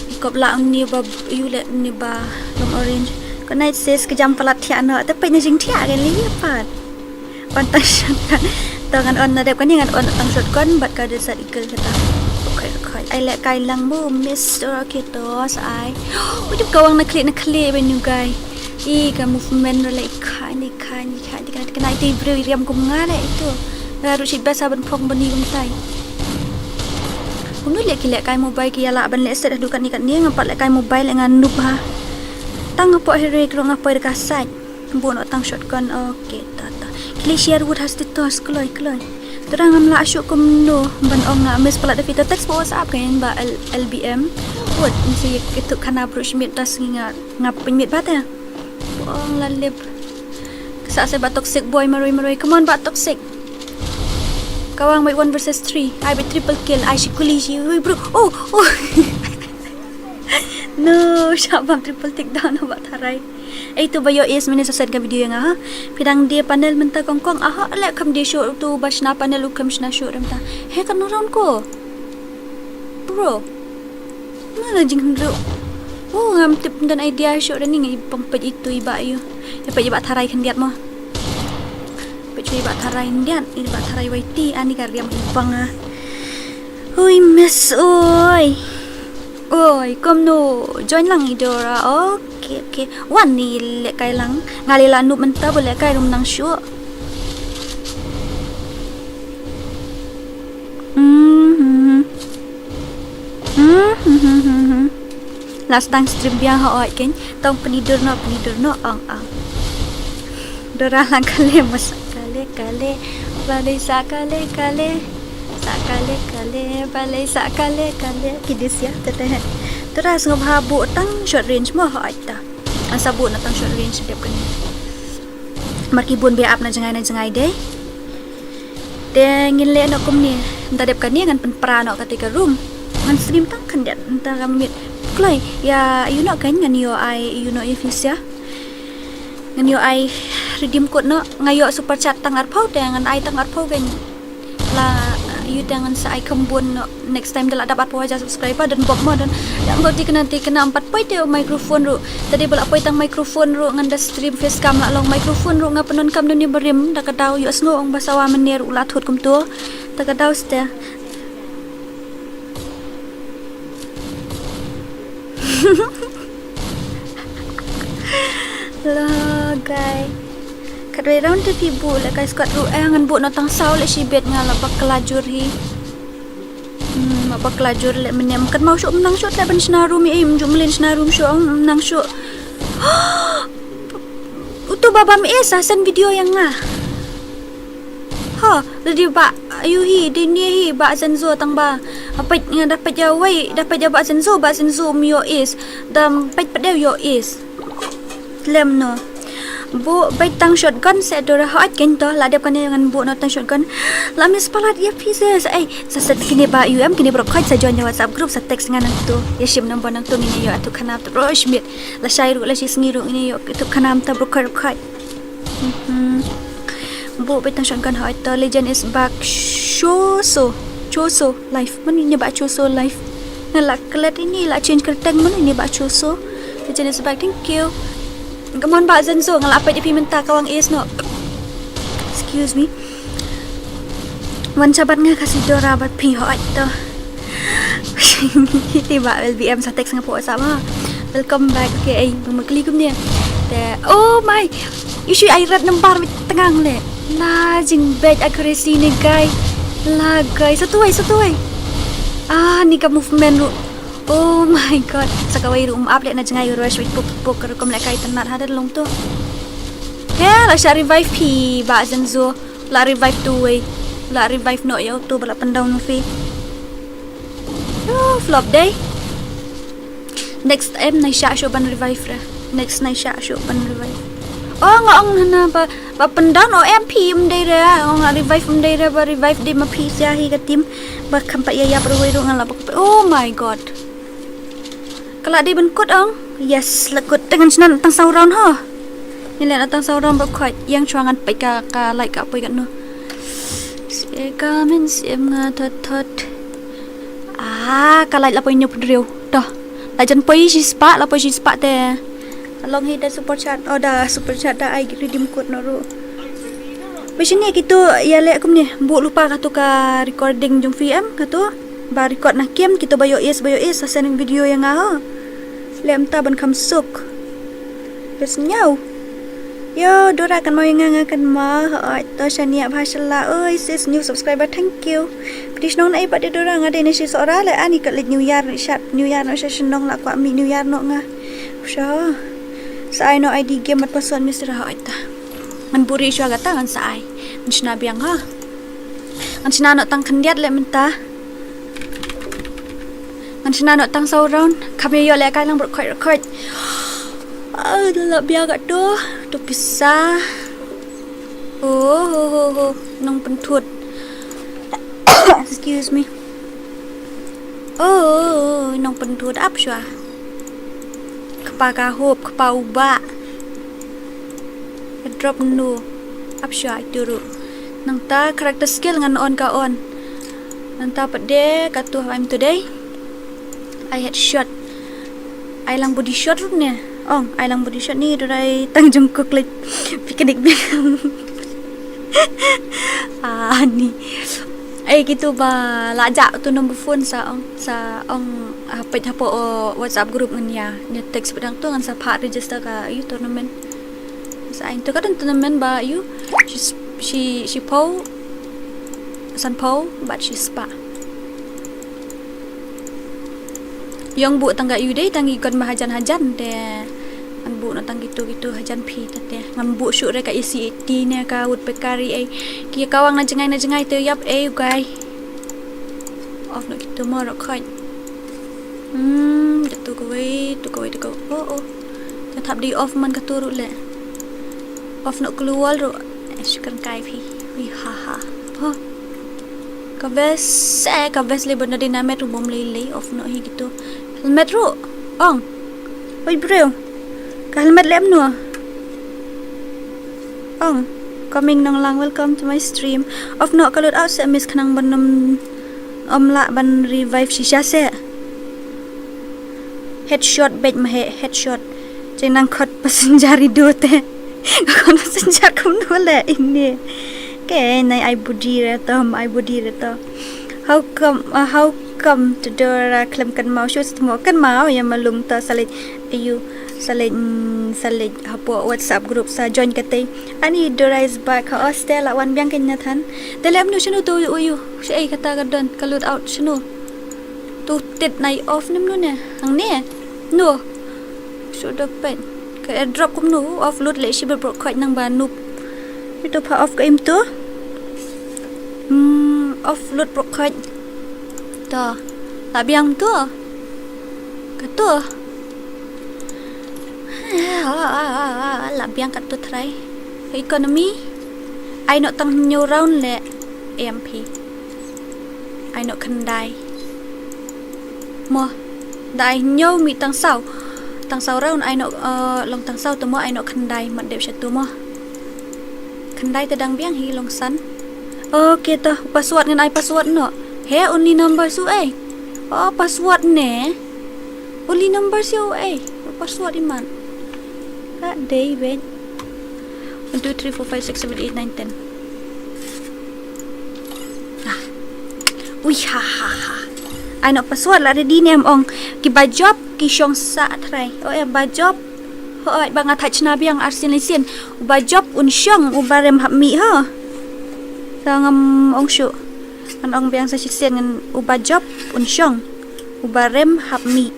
ikop la ni ba you let ni ba long orange kan night says ke jam palat thia no te pe ni jing thia kan li pat pantai tangan on na dep kan dengan on tang shot kon bat ka de sat ikal kata okay ai let kai lang bo miss kitos ai udah kawang na klik ben you guys ka movement like kan kena itu beri riam kum ngale itu harus biasa ban phong bani kum tai unu lek kai mobile ki ala ban lek set dukan ni ngapat lek kai mobile dengan nup ha tang apa here kro ngapa dekat site bu nak tang shotgun okey ta klik share wood has ditos kloi terang amla asyuk kum no ban ong mes pala de text po WhatsApp kan ba LBM wood mesti itu kana approach mit tas ngap penyit bat ya Ang lalip. Sa ba toxic boy maroy. Come on ba toxic. Kawang may 1 versus 3. I be triple kill. I should kulishi. Uy bro. Oh. No, siapa triple takedown na ba taray. Itu ba yo is minit sa sad ka video nga ha. Pidang dia panel menta kongkong. Aha, lek kam dia show tu bas na panel ukam na show ramta. He kan round ko. Bro. Mana jing bro. Oh, ngam tip dan idea show dan ni pempet itu iba you. Iba tarai kan diat mo. Pecui iba tarai diat, iba tarai waiti ani kariam ibang ah. Oi miss oi. Kom no, join lang idora. Okay. Wan ni lek kai lang. Ngalila nup menta boleh kai rum nang show. Last time stream biang ha kan tong penidur no ang Dora lang kale mas kale balai sakale balai sakale kidis ya teteh Dora sngop habu tang short range mo ha ta asabu na tang short range dep kan markibun be up na jangai deh ngin le no kum ni nda dep kan ni ngan penpra no ketika room ngan stream tang kan det nta kamit klai ya you know kan ngan yo ai you know if ya ngan yo ai redeem code no ngayo super chat tang arpau dengan ai tang arpau kan la you dengan sa ai kembun no next time dah dapat po aja subscriber dan bob mo dan yang bodi kena 4 point yo microphone ru tadi bala point tang microphone ru ngan da stream facecam la long microphone ru ngapenon kam ni berim da kadau yo sngo ong basawa menir ulat hot kum tu da kadau sta lah guys kadai round tu ibu lah guys kat ru ngan bu no tang saw le sibet ngala bak kelajur hi bak kelajur le menyam kan mau syuk menang syuk le ban snarum mi im jum len snarum syuk menang syuk utu baba mi sen video yang ngah ha jadi ba ayu hi dinia hi ba zenzo tang ba apa dapat jawai dapat jawab zenzo ba zenzo mi yo is dam pet pedeu yo is lem no bu baik tang shotgun set Dora hot kan to la dep kan dengan bu no tang shotgun la mis palat ya pieces saset kini ba UM kini bro kait sa join WhatsApp group sa text ngan tu ya shim number nang tu ni yo atu kanap tu bro shmit la shairu la shi sngiru ini yo tu kanam ta bro kait bu baik tang shotgun hot to legend is back choso life mana ni ba choso life ngala kelat ini la change kerteng mana ni ba choso jenis sebab thank you. Come on Pak Zenzo ngalap je pi mentah kawang is no. Excuse me. Wan cabat nga kasih Dora bat pi hot to. Tiba LBM sa text nga po sa ma. Welcome back ke ai magkali kum dia. Oh my. Isu airat nambar tengang le. La jing bad accuracy ni guys. La guys satu ai. Ni ka movement ru. Oh my god. Sakawai ru maaf le na jangai rush with pok kom le kai tanat hadat long tu. La sha revive pi ba Zenzo. La revive tu way. La revive no ya tu bala pandang no fi. Oh flop day. Next em nai sha show ban revive ra. Next nai sha show ban revive. Oh ngong na ba pandang no MP day ra. Ngong revive day ra ba revive di ma pi sia hi ka tim ba kampat ya perwai ro ngala. Oh my god. Kalau dia benkut yes lekut dengan senan tang sauron ha. Ni le tang sauron ba khoi yang chuangan pai ka like ka pai kan no. Se ka men sim nga thot. Kalai la pai nyup driu. Dah. La jan pai si spa la pai si spa te. Along hit super chat. Dah super chat dah ai redeem code no ro. Bisnya gitu ya le akum ni. Bu lupa ka tu ka recording jung VM ka tu. Ba record na kem kita bayo is sending video yang ngah. Lem ta ban kam suk. Bes nyau. Yo Dora kan mau yang kan ma to shania bhashala oi sis new subscriber thank you. Please nong ai pada Dora ngade ni sis ora le ani kat new year shat new year no session nong la kwa mi new year no nga. Sha. Sa no ID game mat pason Mr. ha ita. Man buri sya gata ngan sa ai. Nchna biang ha. Nchna no tang khandiat le menta. Nchna no tang sauron kami yo le kai lang record. Dah biar kat tu pisah. Oh, nong pentut. Excuse me. Oh, nong pentut apa sya? Kepa hop, kepa ubak. Drop nu. Apa sya itu ru? Nang ta character skill ngan on ka on. Nang ta pede katu I'm today. I had shot. I lang body shot ru ne. I lang body shot ni Dorai tang jungkuk le picnic ni. Ni. Gitu ba lajak tu nombor phone sa apa hapo WhatsApp group ngnya. Ni text pedang tu ngan sa part register ka you tournament. Sa aing tu kan tournament ba you she po san po but she spa. Yang bu tangga you deh tangi kon hajan-hajan deh. An bu no tang gitu hajan pi tate. Ngan bu syuk re ka isi ti ne ka ut pekari ai. Ki kawang na jengai tu yap guys. Off no gitu mo ro khoi. Tu ko. Oh. Jangan tap di off man ka turu le. Off no keluar ro. Syukur kai pi. Wi ha. Ha. Ka bes le benda dinamet ru bom le off no hi gitu. Helmet ru. Oi bro. Ka helmet lem no. Coming nong lang welcome to my stream. Off no ka load out se miss kanang banam la ban revive shisha se. Headshot bet ma headshot. Jenang khot pasenjari do te. Kon pasenjar kum no le ini. Ke nai ai budi re to. How come to Dora klam kan mau show semua kan mau yang malung ta salit ayu salit hapo WhatsApp group sa join kate ani Dora is back ha hostel wan biang kan nathan dalam no shinu tu uyu sei kata gadon kalut out shinu tu tit nai off nim no ne ang ne no should have been ka drop kum no off load le shi ber khoi nang ba nup itu pa off ka im tu off load pro khoi to tak biang tu katu la biang kat tu try economy I nak tang new round le AMP I nak kendai mo dai nhau mi tang sau round I nak long tang sau tu mo I nak kendai mat dep satu mo kendai tedang biang hi long san okay to password ngan I password no he only number su password ne only number su password iman. Kak day wait. 1 2 3 4 5 6 7 8 9 10. Ah. Ui ha ha ha. Ai nak password lah ready ni ong. Ki bajob ki syong sa trai. Oh ya bajob. Hoi bang attach na biang arsin lisen. Bajob un syong ubarem hap mi ha. Sangam ong syu. An ong biang sa sisen ngan ubajob un syong ubarem hap mi.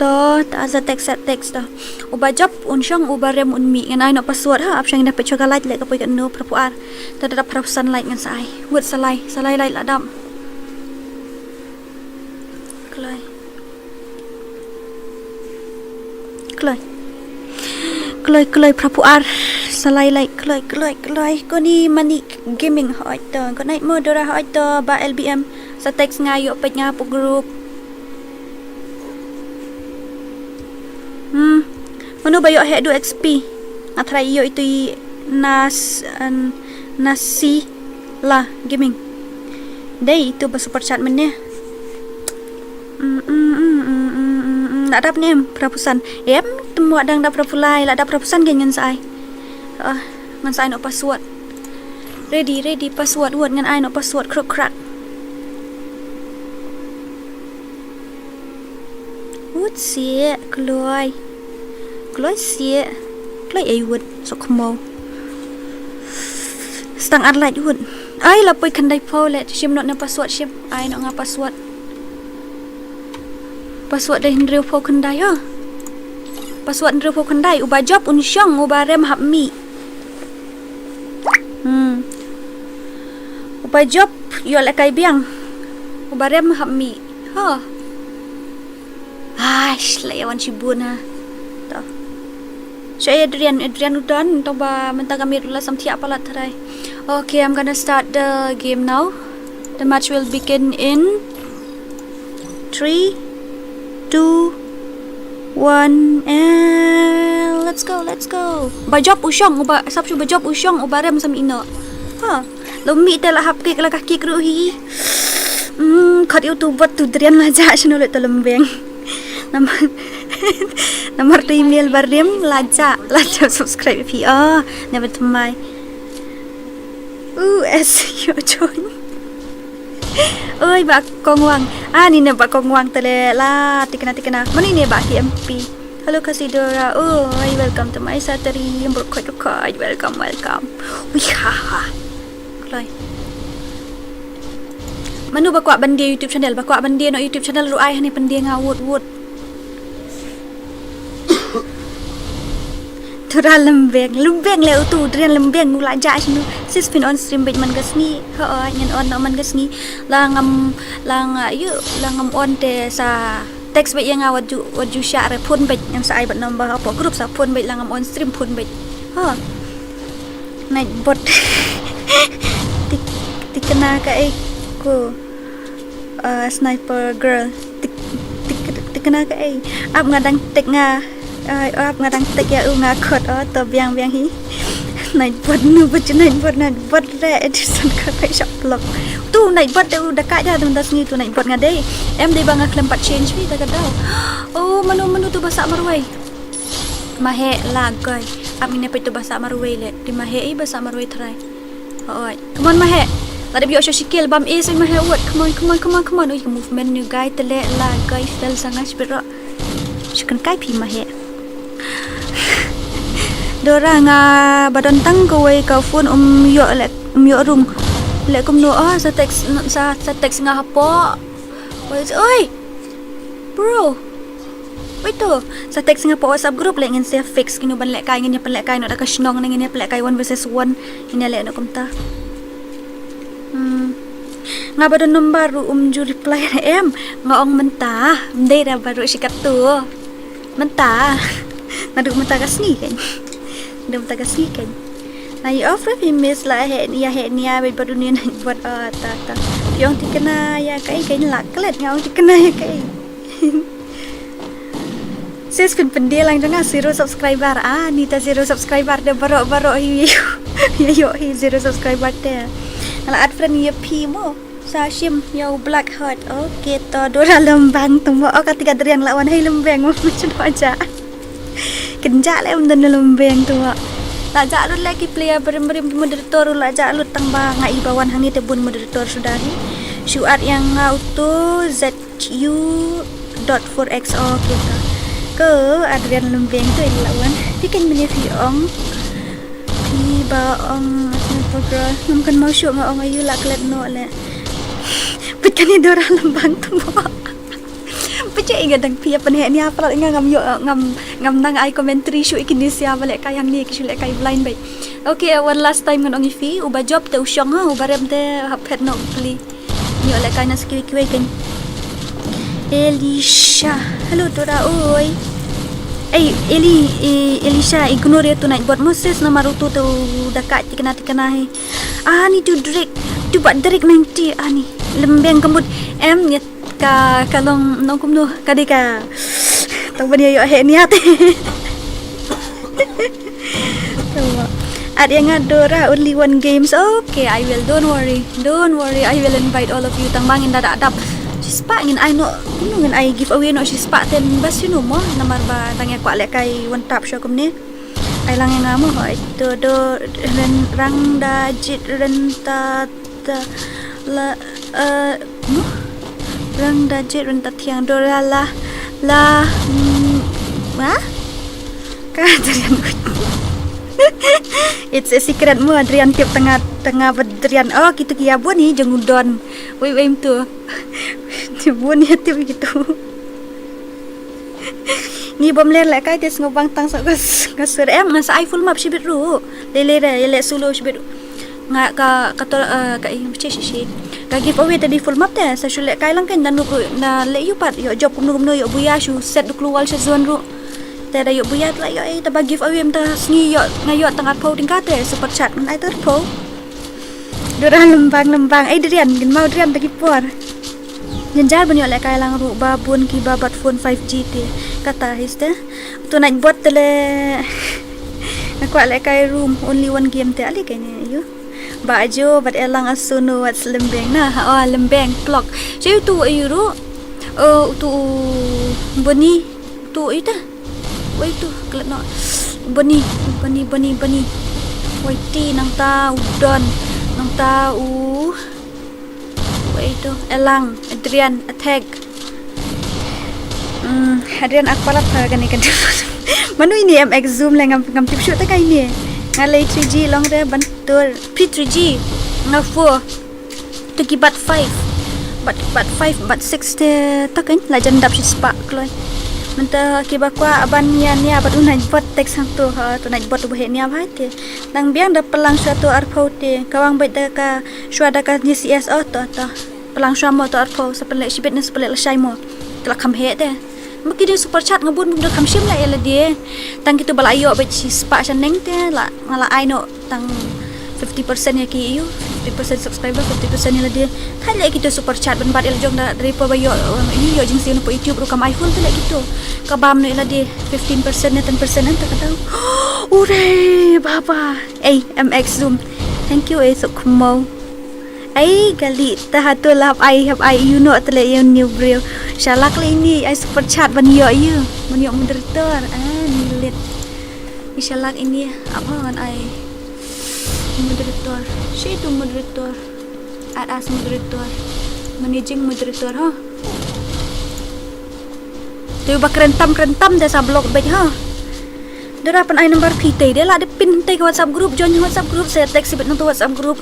To ta za text to. Ubajob un syong ubarem un mi ngan ai nak password ha. Ap syang dapat chocolate lek kapoi kat no prapuar. Ta dapat prap sunlight ngan sai. Word salai light ladam. Kloi prapuar salai light kloi ko ni mani gaming hoi to ko naik mo DORA hoi to ba LBM sa text ngayo pet nga po group. Mano ba yo he do XP atrai yo itu nasi lah gaming day itu ba super chat mennya nak dap nem prapusan em temu adang dap prapulai la dap prapusan gen ngan sai ngan sai no password ready password word ngan ai no password crack word sie kloi sie kloi ai word so khmo stang ad light word ai la poi kan dai po le shim no na password shim ai no nga password dah Hendrio po kendai ha. Password Hendrio po kendai uba job un syong uba rem hap mi. Uba job yo le kai biang. Uba rem hap mi. Ha. Aish lawan cibun ha. To. Saya Adrian udon to ba mentang kami rula samtia palat tharai. Okay, I'm gonna start the game now. The match will begin in 3 2 1 and let's go. Bajob usyong uba sap syu bajob usyong uba rem sam ino. Ha. Lomi te la hap ke la kaki kru hi. Khat YouTube buat tu drian la ja chano le tolembeng. Nomor email barem laja subscribe pi. Never to my. As you join. Oi bak kongwang ni ne bak kongwang tele la tikana mani ne bak MP. Hello KHASI DORA. Welcome to my satari berkoi welcome wih ha kloi manu bakwa bandia YouTube channel bakwa bandia no YouTube channel ru ai ni pendia ngawut Tura lembeng le tu drian lembeng mula ja sinu sis pin on stream bit man gasni nyen on man gasni langam on te sa text bit yang waju sya re pun bit yang sa ai bat number apa group sa pun bit langam on stream pun bit night bot tikena ka ko sniper girl tikena ka ap ngadang tek nga ap ngadang tek ya nga khot to biang hi night bot nu bot re edison ka kai shop block tu night bot tu dekat dah teman tasni tu night bot ngade em de bang aklam pat change vi dekat dah manu tu bahasa marwai mahe lagai amine pe tu bahasa marwai le di mahe bahasa marwai try come on mahe lada bio shikil bam is mahe what come on movement new guy tele lagai fell sangat biro chicken kai pi mahe DORA nga badon tang kawai ka phone yo rum le kum no sa text nga hapo oi bro wait to sa text nga po WhatsApp group le ngin se fix kinu ban le kai ngin pan le kai no da ka shnong ngin le kai 1 versus 1 ina le no kumta nga badon number ju reply em nga ong mentah ndai ra baru sikat tu mentah naduk mentah kasni kan dum tagasni kan na you offer him miss la he ni bet baru ni buat ta yang tikena ya kai laklet ngau tikena ya kai sis kun pendil lang jangan 0 subscriber ni ta 0 subscriber de baro hi 0 subscriber te ala add friend ya pi mo Sashim yo black heart. Okey to Dora lembang tu mo ketika derian lawan hai lembang macam aja. Kenjak le benda lembang tu. La jak lu lagi player berim-berim moderator la jak lu tang ngai bawan hang ni tebun moderator sudah ni. Syuat yang auto ZU.4x okey to. Ke Adrian lembang tu lawan. Bikin punya fiong. Pi ba ong progress mungkin mau syuk ma ong ayu la klet no le. Bikin ni Dora lembang tu mo. Pecah ingat dang pia penhe ni apa ngam yo ngam nang ai commentary show ikini sia balik kayang ni kisu lek kai blind baik. Okay, one last time ngon ongi fi uba job te usyong ha ubarem te hapet no pli. Ni oleh kai nas kiri kiri kan. Elisha. Hello Dora oi. Elisha ignore tu naik buat Moses nomor tu dekat tikana he. Ni tu Drake. Tu buat Drake nanti ni lembeng kembut ni ka kalong nong kum no kadika tong bani yo he niat ada yang Dora only one games. Okay, I will, don't worry, I will invite all of you tang bangin dada adap sispa ngin I no ngin I give away no sispa ten bas you know mo namar ba tang ya kwa le kai one tap show kum ni ai lang yang ngamo ho itu do rang da jit renta la no rang dajit renta tiang Dora lah Adrian it's a secret mo Adrian tiap tengah berdrian gitu kia buat ni jeng udon wei tu buat ni tiap gitu ni bom ler lek kai tes ngobang tang sak gasur masa iPhone map sibit ru lele solo sibit nga ka macam si ka give away tadi full map teh sa shule kai lang kan dan na le yu pat yo job kumno yo buya shu set du keluar sa zone ru teh da yo buya la yo ta ba give away mta sngi yo ngayo tang po tingkat teh super chat ai ter po Dora lembang Adrian gin mau Adrian tagi por Janjar banyo le kai lang ru babun ki babat phone 5G teh kata histe tu naik buat tele aku le kai room only one game teh ali kayaknya yo baju bat elang asunu wat lembeng lembeng clock saya tu ayuru tu bani tu ita wai tu kelat no bani wai ti nang ta udon nang ta wai tu elang Adrian attack Adrian akparat kan ikan manu ini MX zoom lang ngam tip shoot ta kai ni ngalai 3G long re bantur pre 3G ngafu tu ki bat 5 bat 6 te takin la jandap si spa kloi menta ki bakwa aban yan ya bat unai bot tek sang tu tu nai bot bu he ni apa te nang biang da pelang suatu arpau te kawang bet da ka suada ka ni CS to pelang suamo to arpau sepele sibet ni sepele lesai mo telah kam he te maki dia super chat ngebun bunda kam sim la ela dia tang kitu balayo bet si spa saneng te la ngala ai no tang 50% ya ki you 50% subscriber 50% ni la dia kan la kitu super chat ben bat el jong da dari po bayo ini yo jing sino po YouTube ro kam iPhone te la kitu kabam no ela dia 15% na 10% anta kata ure baba MX zoom thank you sok mo gali tahatu lap I you know tele yang new bro shalak le ini I super chat ban yo you moderator nilit shalak ini apa kan I moderator si tu moderator as moderator managing moderator tu bak rentam dah sa blog baik Dora pan I number PT dia lah ada pin ke WhatsApp group join WhatsApp group saya tag sibet nang WhatsApp group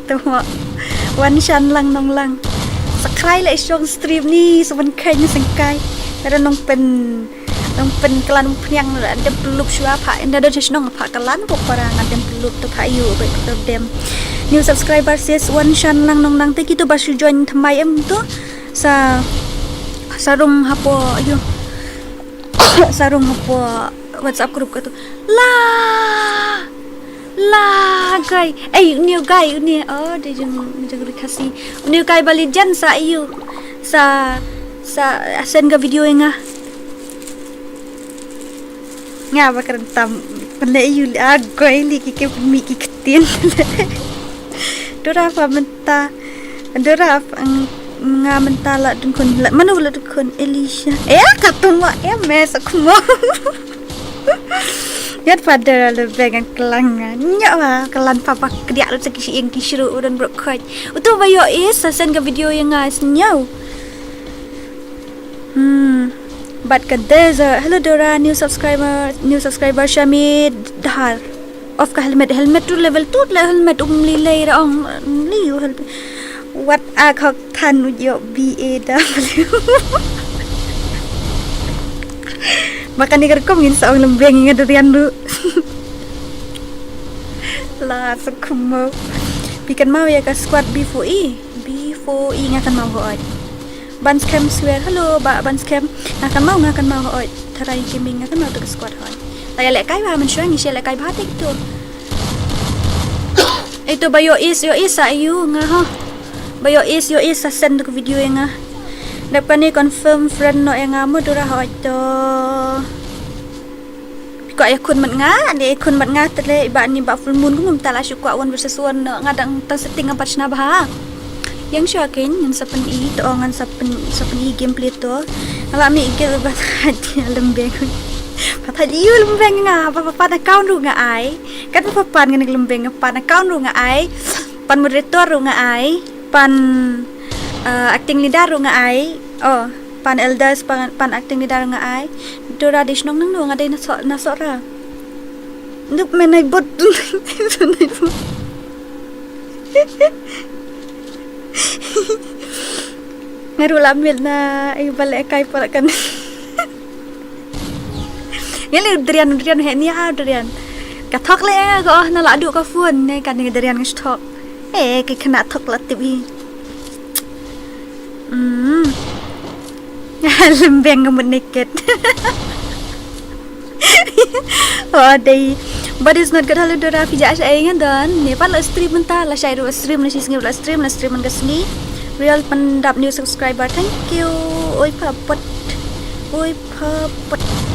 tu one shan lang nong lang sakrai le shong stream ni seban kai ni sengkai ada nong pen kelan pnyang ada pelup shua pha inda ada nong pha kelan pok parang ada pelup tu pha yu baik tu dem new subscriber says one shan lang nong lang te kitu basu join thamai tu sa sarung hapo ayo sarung hapo WhatsApp group tu lah guy new guy ni dia jangan KHASI new guy balijan sa iyo sa send ka video nga bakarentam Pala you agoy li kike miki ketin. Dora apa menta. Dora ang nga mentala dun kon mana wala dun kon Elisha. Katong wa mes aku mo. Yat pada lebih ang kelangan. Nya wa kelan papa kedia lu sekisi yang kisru dan brokoj. Utu bayo is send ke video yang ngas nyau. But there's a hello Dora new subscriber Shamid Dahar off ka helmet tu level 2 le helmet lilay ra ong liu helmet what a khok than yo BAW maka ni kerkom ngin sa ong lembeng ngad rian lu la sakumo pikan mau ya ka squad B4E ngakan mau hoy Banscam swear hello ba Banscam ngakan mau hoy tarai gaming ngakan mau tu squad hoy tay lek kai ba man syang ni lek kai batik tu itu bayo is ayu nga ha bayo is sa send ke video yang dapat ni confirm friend no yang mo dura hoy to ko ay kun mat nga tele ba ni ba full moon ko tala syukwa wan versus wan ngadang tang setting ang patch na ba yang syakin yang sapen i to ngan sapen i gameplay to alami igel ba hati lembeng patah diu lembeng nga pa na count ru nga ai kan pa pan nga lembeng pa na count ru nga ai pan moderator ru nga ai pan acting leader ru nga ai pan elders pan acting leader nga ai Dora disnong nang nga day nasok ra nduk menay bot ngaru lamil na ay balik kay para kan ngeli durian he ni durian kathok le ko nala adu ka phone ne kan ni durian ngisthok kay khana thok la tibi lembeng ngamut naked day but it's not good hello Dora pija sa ay ngan Nepal la stream menta la share stream la sing la stream man gasni real pandap new subscriber thank you oi papot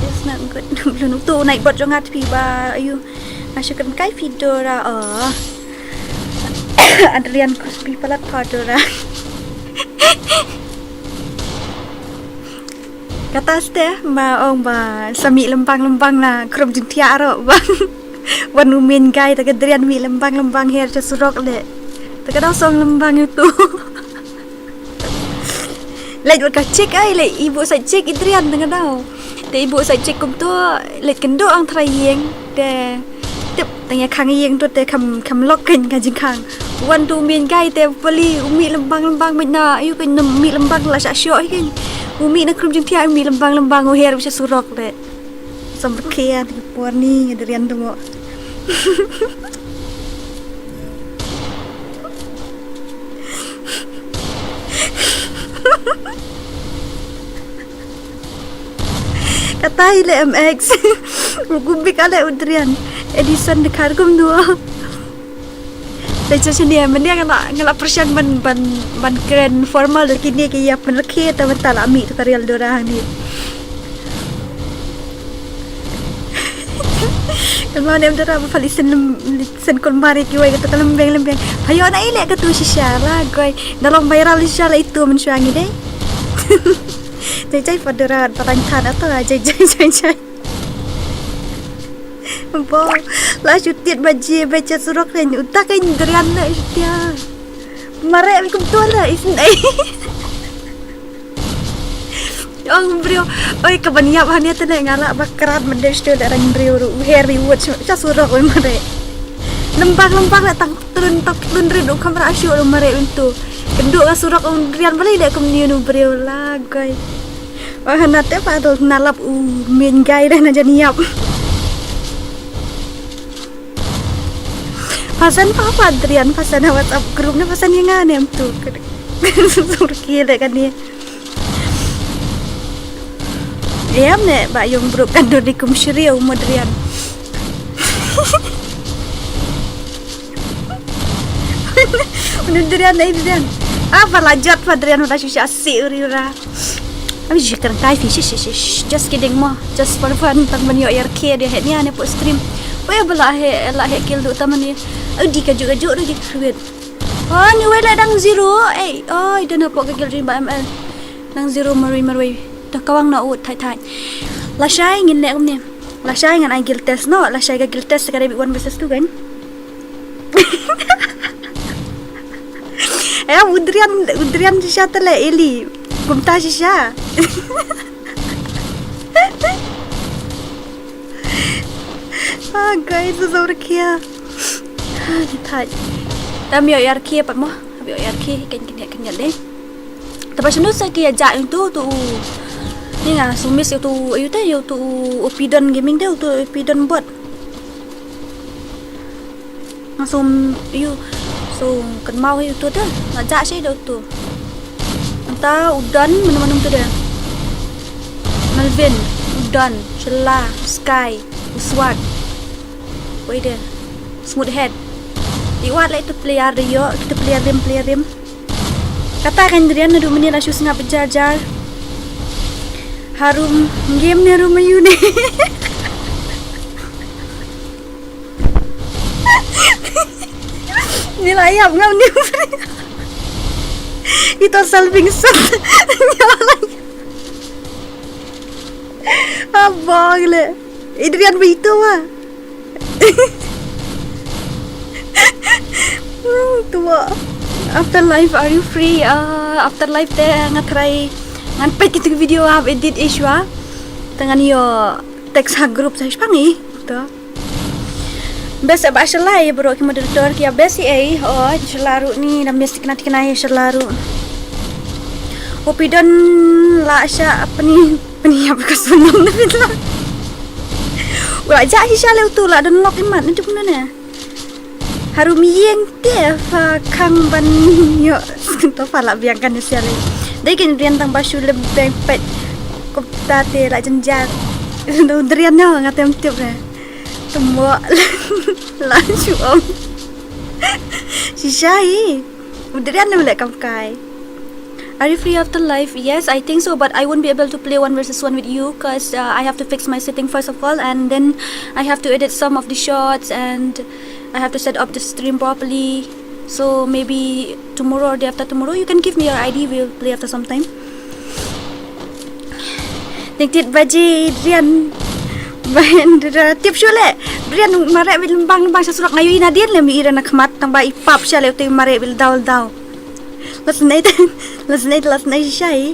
it's not good belum tu naik bot jangat pi ba ayu masukkan kai video ra Adrian Cosby palat pa Dora kata ste ma ong ba sami lembang na krom jing tia ro bang wan umin gai ta Adrian mi lembang her cha surok le ta ka song lembang itu lek ka cek ai le ibu sa cek Adrian tengah dau te ibu sa cek kum tu lek kendo ang trayeng de tip tanya khang yeng tu te kham lok kan ka jing khang wan tu min gai te poli umi lembang mit na ayu kan mi lembang la sa syo kan umi na krum jing tia umi lembang o her bisa surok le samberkean di porni Adrian tu mo kata ile MX gubik ale Adrian Edison dekar kum dua Lepas ni dia ngala persian ban keren formal dari kini ke ya penerke ta mental ami tu real Dora ni. Kalau nem Dora balik sen kon mari ki wai kata lembeng. Hayo na ile ka tu sisara goi dalam viral sisara itu mensuangi deh. Jai Dora parantan atau jai. Bo la syutit baca surok lain utak kan derian la dia mare kum tu la isnai ong brio oi kabaniap hanya tene ngala bakrat mendes tu darang brio heri watch cha surok oi mare lembang la tang turun redu kamera asyu mare untuk kenduk ka surok ong derian balik dak kum ni nu brio la goi hanate pa tu nalap min gai dah na janiap pasan papa Adrian pasan WhatsApp grupnya pasan yang ngane tu surki le kan dia ne ba yung bro kan do dikum syriu Adrian Adrian apa lajat Adrian udah susah asik ura ami jikran kai fi just kidding mo just for fun tang banyo RK dia he ni ane po stream Weh bala he kill tu taman ni. Di kajuk-kajuk tu je. Oh, ni weh lah dang zero. Oi, dan apa ke kill ba ML. Dang zero marui. Dah kawang nak ut thai. La syai ngin nek ni. La syai ngan ai guild test no. La syai ga guild test sekali 1 versus 2 kan. Udrian shisha tala Eli. Kumta shisha. Guys, tu saur kia. Thai. Tam yo yar kia pat mo. Yo yar kia kan deh. Tapi sunu saya kia ja itu tu. Ni nga sumis itu tu opidon gaming deh tu opidon bot. Langsung you so kan mau itu dah ngajak sih dah tu entah udan mana-mana tu dah Melvin udan Sheila Sky Uswat woi dia smooth head iwat lah itu player dia kita player rim katakan dia nak 2 minit lah sus ngap jar harum game ni rumah you ni ni layap ngam ni itu solving set abang le Adrian begitu mah tua afterlife are you free afterlife teh ngatrai ngan pet itu video edit iswa dengan yo teks group saya pangi tu best ba shalai bro ki moderator ki best oh shalaru ni nam mesti kena shalaru opidon la sha apa ni apa kasunam ni lah wa ja hi shale tu la don lock imat ni tu mana harum yeng te fa kang ban yo to fa la biangkan ni shale dai kin rian tang basu le beng pet ko ta te la janjat do drian no ngatem tip ne semua lanjut om Shisha udrian nak kam kai. Are you free after live? Yes, I think so, but I won't be able to play 1 versus 1 with you because I have to fix my setting first of all, and then I have to edit some of the shots, and I have to set up the stream properly. So maybe tomorrow or day after tomorrow, you can give me your ID. We'll play after some time. Diktit baji Adrian. Bahan tiap syule Brian marek bil lembang sasurak ngayu inadian le mi ira nak mat tang ba ipap syale te marek bil daw last night syai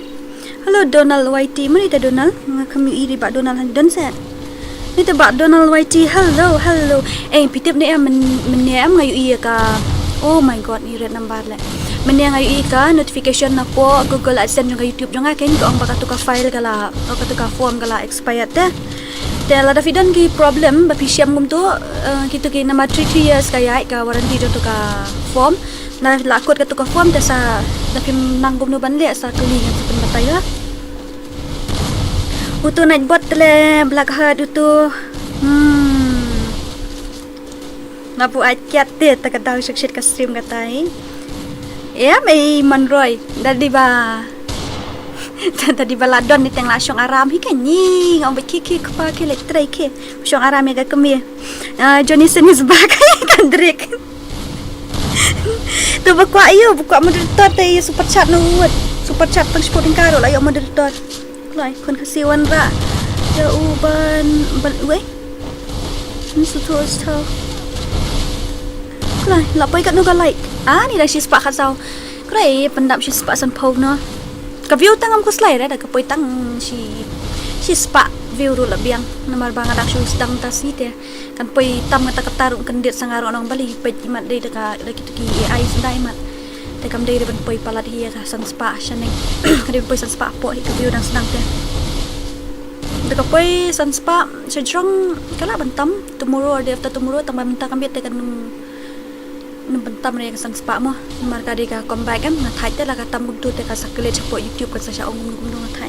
hello Donald YT mana ita Donald kami iri ba Donald dan set ni te ba Donald YT hello pitip ni menem ngayu iya ka oh my god ni red number le menem ngayu iya ka notification na po Google AdSense juga YouTube juga kan ko ang baka file kala o ka form kala expired dah. Tela da fidan ki problem ba pisiam gum tu kita ki nama 3 years kaya ka warranty tu ka form na lakot ka tu ka form sa da kim nanggum no ban le sa kali ngan sa batay la uto night bot le black heart uto ngapu akyat te ta ka daw shit ka stream ka tai may manroy dadi ba tadi baladon ni teng lasyong aram hi kan ni ngom kiki kpa ke letrai ke syong aram ga kemi Jonison is back kan drek tu bakwa ayo bakwa moderator te super chat no super chat pang sporting karo la yo moderator lai kon kasiwan ra ya uban we ni sutu stau lai la pai kat no ga like ni dah si spa khasau krai pendap si spa san pau no ka view tangam ko slide da ka poi tang si spa view ru la biang namar banga dak shoes dang tas ite kan poi tam ngata katarung kan det sangaro nang bali pet imat de ka kita ki AI sundai mat te kam de ban poi palat hi ka san spa shaneng ka poi san spa po hi ka view dang senang te de ka poi san spa sejrong kala bantam tomorrow or day after tomorrow tam minta kambit te kan bentam re sang spa mo marka de ka comeback kan na thai te la ka tam gum tu te ka sakle chapo YouTube ka sa ong gum dong thai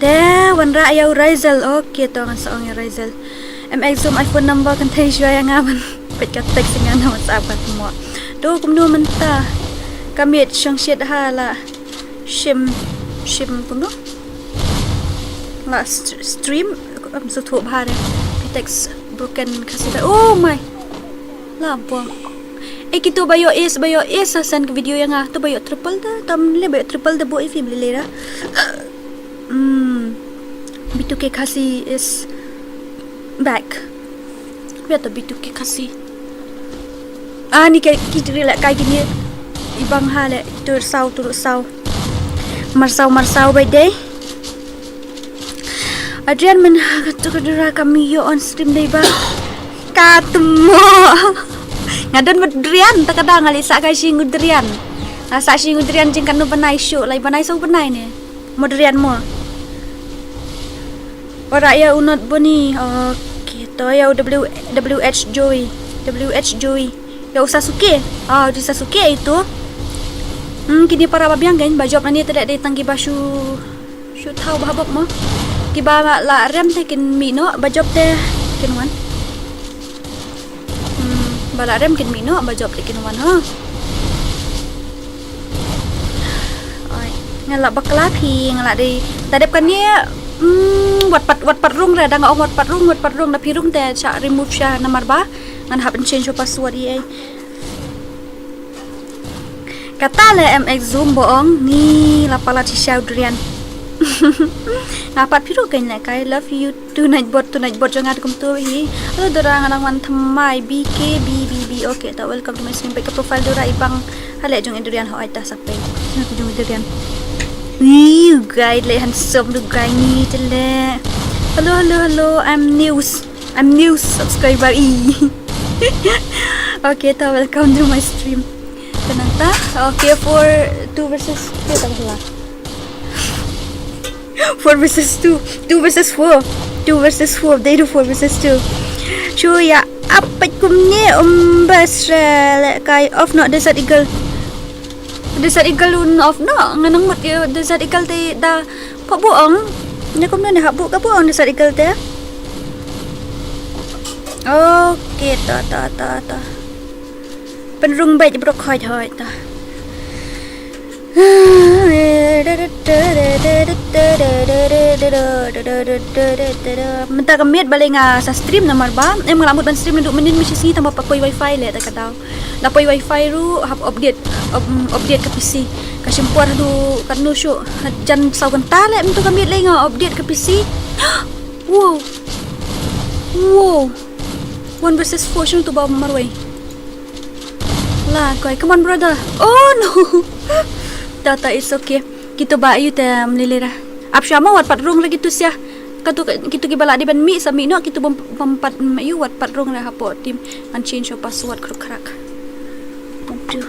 te wan ra ayaw Rizal okay to ang sa ong Rizal MX zoom iPhone number kan thai shwa yang aban pet ka text nga na WhatsApp ka mo do kum no man ta kamit syang shet hala shim kum no la stream am so thu bha re text broken KHASI. Oh my. Labang. Kita bayo is send ke video yang tu bayo triple dah. Tam le bayo triple dah boy film le lah. B2K KHASI is back. Biar tu B2K KHASI. Ni kita relax kayak gini. Ibang hal turut sau. Marsau by day. Adrian kata kedera kami yo on stream day ba. Katemo. Ngadon Adrian tak kada ngalisa kai sing Adrian. Sa sing Adrian jing kan banai show lai banai so banai ni. Modrian mo. Ora ya unot boni. Okay, to ya WH Joy. Ya Sasuke. Di Sasuke itu. Kini para babiang kan bajop na ni tidak datang ki basu. Shoot how babok mo. Ki ba la rem te kin mino bajop te kinwan. Bala rem kin mino bajop te kinwan ha. Ai, ngala bakla phi ngala di tadep kan ni wat pat rung ra dang wat pat rung na pirung te cha remove sha nomor ba ngan hab change password ai. Kata le MX Zoom boong ni lapala ci Adrian. Ngapat piru kan le kai love you tonight bot jangan kum tu hi. Lo dorang anang wan thamai BKBBB. Okay, ta welcome to my stream. Baik profile dora ibang hale jong Adrian ho aita sampai. Nak jong Adrian. You guys le handsome du guy ni tele. Hello. I'm news subscriber e. Okay, ta welcome to my stream. Tenang ta. Okay, for 2 versus 2 tak salah. 4 versus 2. 2 versus 4. 2 versus 4. They do 4 versus 2. So ya, apa kumni basra kai off not desert eagle. Desert eagle un off no. Nganang mot ya desert eagle te da pak buang. Nya kumni ne habuk ka buang desert eagle te. Okay, ta. Penrung baik brok khoi thoi ta. Minta kemit balik sa stream nomor ba. Malamut ban stream nduk menin misi tambah pakoi wifi le ta kataw. Lapoi wifi ru hab update ke PC. Kasimpor du kanu syu jan sau genta le minta kemit le update ke PC. Wow. 1 versus 4 syu tu ba marwai. Lah, come on brother. Oh no. Tata it's okay. Kita ba ayu te melilira. Apsya ma wat pat rung lagi tu sia. Kita ki bala di ban mi sa mi no kita pempat ayu wat pat rung lah hapo tim an change your password kruk-krak. Aduh.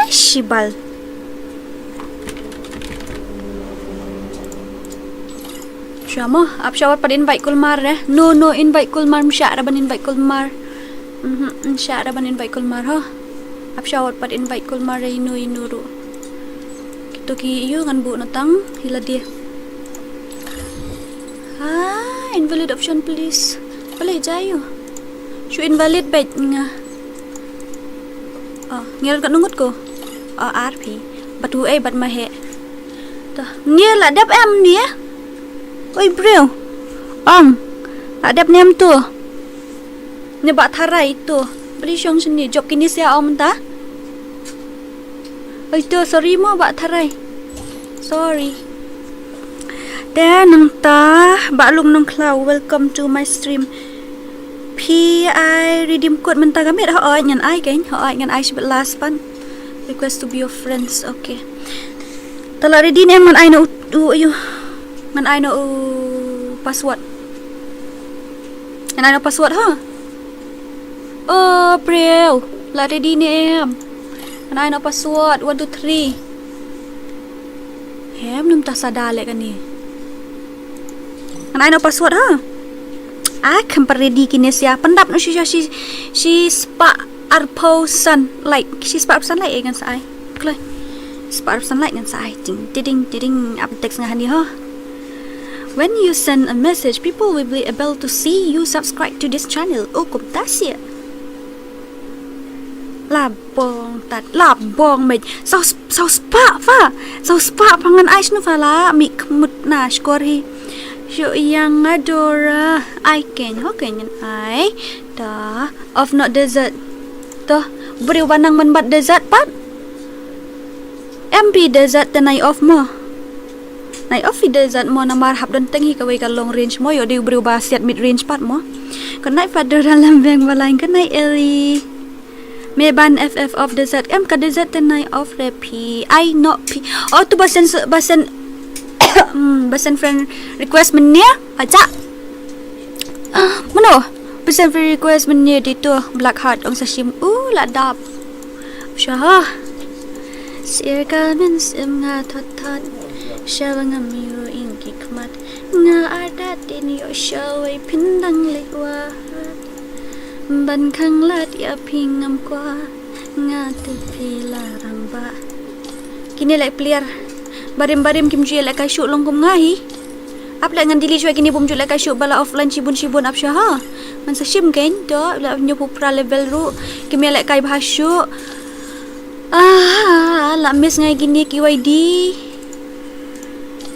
Shibal. Syama, apsya wat pad invite kulmar No invite kulmar msya ra ban invite kulmar. Msya ra ban invite kulmar ha. Apsya wat pad invite kulmar inu ru. Kito ki yu ngan bu natang hila dia. Invalid option please. Boleh jayo. Shu invalid baik nga. Ngel kat nungut ko. RP. Batu bat mahe. Tah, ngel la dap em ni Oi bro. Adap nem tu. Nyebak tharai tu. Beli syong sini job kini sia ta. Oi tu sorry mo bak tharai. Sorry. Dan nang ta baklum nang klau welcome to my stream. PI redeem code mentah gamit ha ngan ai kan. Ha ngan ai sebut last pan. Request to be your friends. Okay. Tala ready ni man ai no ayu. Man I know password. And I know password ha. April. La ready ni em. And I know password 1 2 3. Em num ta sadar lek kan ni. And I know password ha. Kan ready kini sia. Pendap no she spa arposan like. She spa arposan like kan sai. Klai. Spa arposan like kan sai. Ding up text ngah ni ha. When you send a message, people will be able to see you subscribe to this channel. Kum tasya. Labong mate. Sau spa pangan ais nu fala mi kemut na skor hi. Yo yang adora I can I ta of not desert to beri wanang menbat desert pat MP desert tenai off mo nai off desert mo na marhab dan tengi kawai ka long range mo yo di beri basiat mid range pat mo kanai pada dalam beng balain kanai eli Meban FF of desert ka desert tenai off repi I not p oh tu basen basen friend request menia aja mano basen friend request menia di tu black heart ong sashim ladap syah sirkal men sim nga thot syawang amiu ingi kmat nga adat din yo syawai pindang lekwa ban khang lat ya pingam kwa nga tu pila rangba kini like clear barim-barim kim jual like shoot long kum ngai ap la ngan dili choi kini bum jual like shoot bala offline cibun ap sya ha man sa shim kain do la nyu pra level ru kim like kai bhasyu la miss ngai gini QID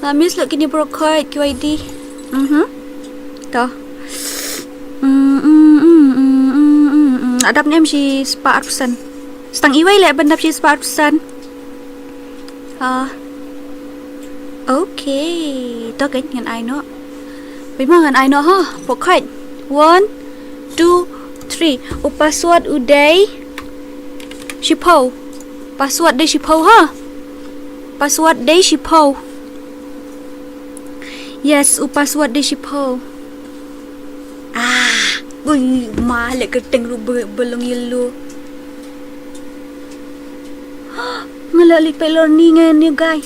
la miss la kini pro card QID to adap nem si 4% stang iwai le bandap si 4% okay to cái ngàn ai nó với mà ngàn ai nó ha bộ khách 1 2 3 password uday shipo password day shipo ha password day shipo yes password day shipo ui ma lại cái tình ru belong yellow ngala li pelor ni ngan guys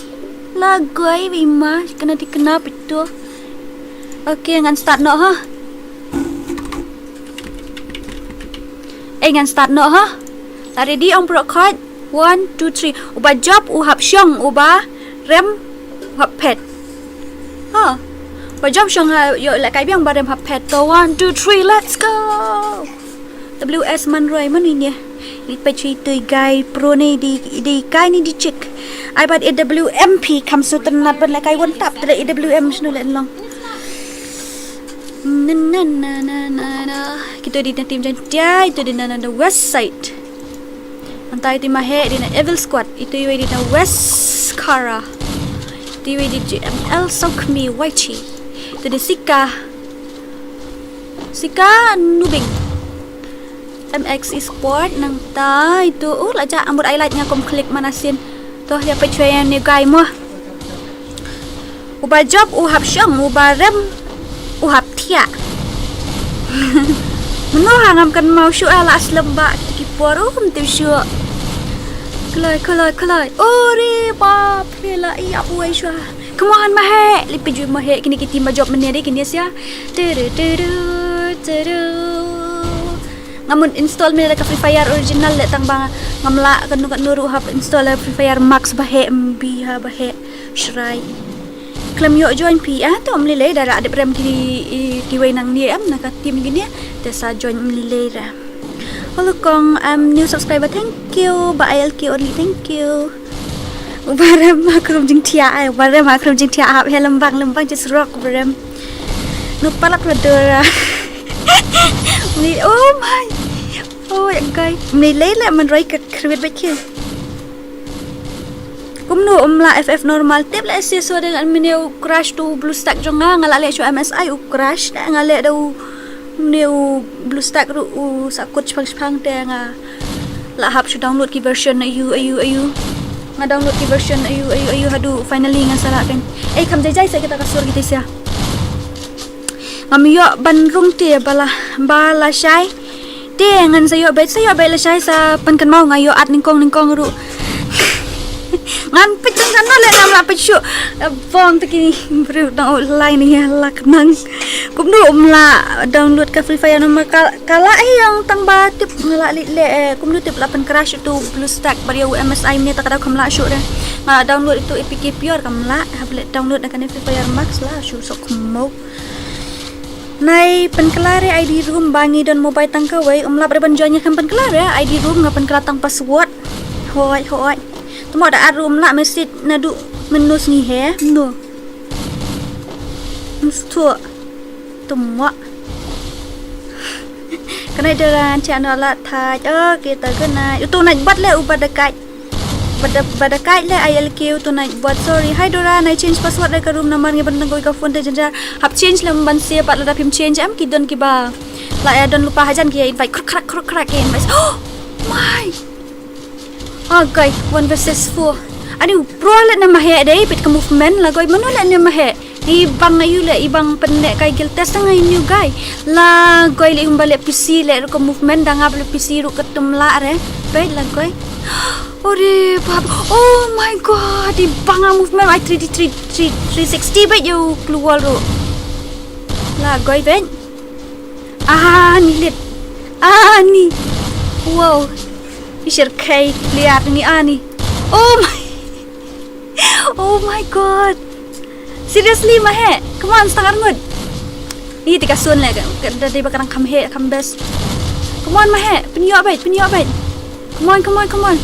lagay bima kena dikenap itu okay ngan start no ha ngan start no ha la ready ong pro card 1 2 3 uba job hap syong uba rem hap pet ha uba job syong yo lại cái biang ba rem hap pet to 1 2 3 let's go WS man roi man ni ni lipat cerita guys pro ni di kai ni di check I bad AWMP kam su tenat ban la kai won tap tele AWM snu le long na kita di tim jan dia itu di na west side antai ti mahe di na evil squad itu di na west kara di GML sokmi waichi itu di sika nubing MX Esport nang ta itu la ja ambut highlight nya kom klik manasin toh dia pecuaian ni guys mo uba job hap syang uba rem hap tia meno hangam kan mau syu ala aslamba ki poru kum tu syu kelai ore ba phela I apu ai syu come on mahe lipi ju mahe kini ki tim job menia de kini sia ngamun install mi ka FreeFire original le tang bang ngamla kan nuru hap install FreeFire Max bahe MB ha bahe shrai klam yo join pi to amli le dara adep rem ki wai nang ni am na ka tim gini te sa join amli le ra hello kong new subscriber thank you ba ILK only thank you barem makrum jing tia hap helam bang just rock barem nu palak dora oh my guys mình lấy lại mình rơi cực biệt vậy kia cũng nu la FF normal tiếp lại sesuai dengan menu crash tu blue stack jonga ngala le cho MSI crash da ngale đâu new blue stack ru sakut chpang te nga la hap chu download ki version ayu nga download ki version ayu hadu finally nga sala kan kam jai sa kita kasur gitu sia ngamiyo banrung te bala syai te ngan sayo bet la syai sa pankan mau ngayo at ningkong ru ngan peceng sana le nam la pecu bong tekini bru na online ni la kenang kum du la download ka FreeFire nomor kala yang tang batip ngala le kum du tip 8 crash tu blue stack bariau MSI ni tak ada kamla syu dah ngala download itu APK pure kamla hable download akan FreeFire Max lah syu sok mau nai penkelare ID room bangi dan mobile tangkawai umla berbanjonya kan penkelare ID room ngapan kelatang password hoi temo ada room la mesti nadu menus ni he no Tua Tumwa Kena daran channel lah thai kita kena itu naik buat le ubadakai badakai le ILQ tu naik buat sorry hi Dora naik change password le ke room number ngi bentang koi ka phone te janja hap change le ban sia pat la pim change am ki don ki ba la ya don lupa hajan ki invite kruk krak ke invite oh my okay 1 versus 4 ani pro le na mahe dei pit ka movement la goi manu le na mahe ibang na yule ibang pendek kai gil test nga inyu gai la goi le umbale PC le ko movement da ngap le PC ru ketum la re right la goi ore bab oh my god ibang movement I 360 bet you keluar ru la goi ben ni lit ni wow isir kai lihat ni ani oh my god seriously mahe come on setengah ngut ni tiga sun le dari bakarang come best come on mahe penyo abait come on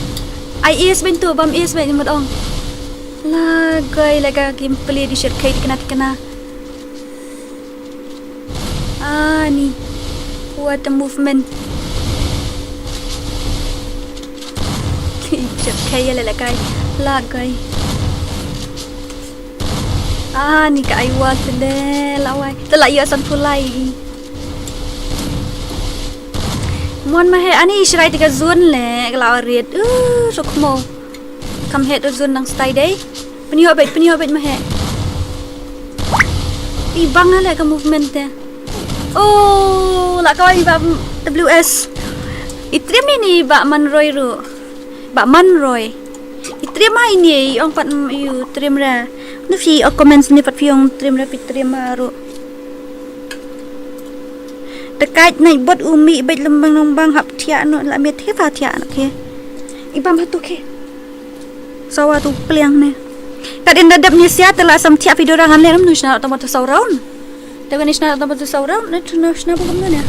IS bentu bam is bet mud ong la gai laga gameplay di shirkai dikena ni what the movement shirkai le lagai la gai ni ka aiwa tende lawai tela ya san fulai mon ma he ani shrai tiga zone le lawa red sokmo kam he do zone nang stai dei penyo bet ma he ibang le ka movement te la kawai ba WS itrem ni ba manroy ru ba manroy itrem ini ong pat yu trim ra nu fi comments ni pat fi ong trim ra fit trim ru dekat naik bot umi bet lembang hap tia no la me the fa tia no ke ibam hatu ke sawa tu pliang ne kadin dadap ni sia telah sam tia video rangan le nu sna ta mata sauraun te kan sna ta mata sauraun ne tuna sna bu kam ne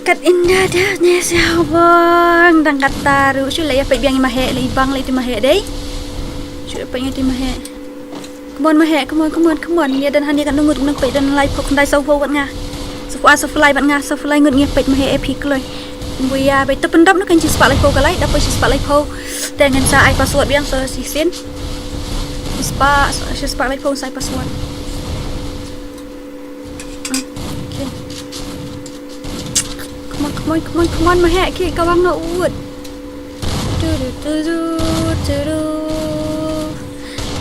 kat inda dah ne sia bang dang kata ru su la ya pe biang ma he le ibang le ti ma he dei su pe ngi ti ma he come on ya dan han dia kan ngut nak pe dan live kok ndai sau vo wat nga so fly bat nga so fly ngut ngi pe ma he epic loi buya pe te pendam nak kan ci spa live ko galai dapat ci spa live ko dengan sa ai password biang so si sin spa live ko sai password okay come on ma he ki kawang no ut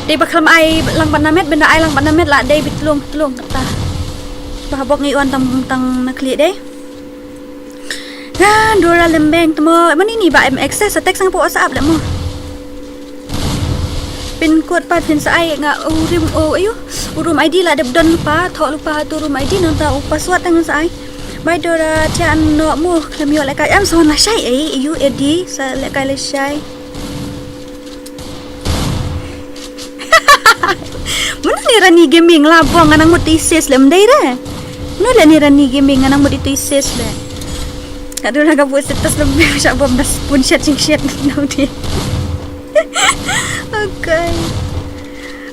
di bakal ai lang panamet benda ai lang panamet la dei bitlung kata bahabok ngi on tang nakli dei Dora lembeng temo mani ni ba access attack sang po asap la mo pin code pa pin sa ai nga urum ID la debdon lupa tu room ID nang ta password tang sa ai by Dora chan no mo kami la kai am son la shai you edi sa la kai la shai mana ni rani gaming lah bong anang mo thesis lem dai re no la ni rani gaming anang mo thesis le kadu raga buat status lebih syak bom das pun chat now dia okay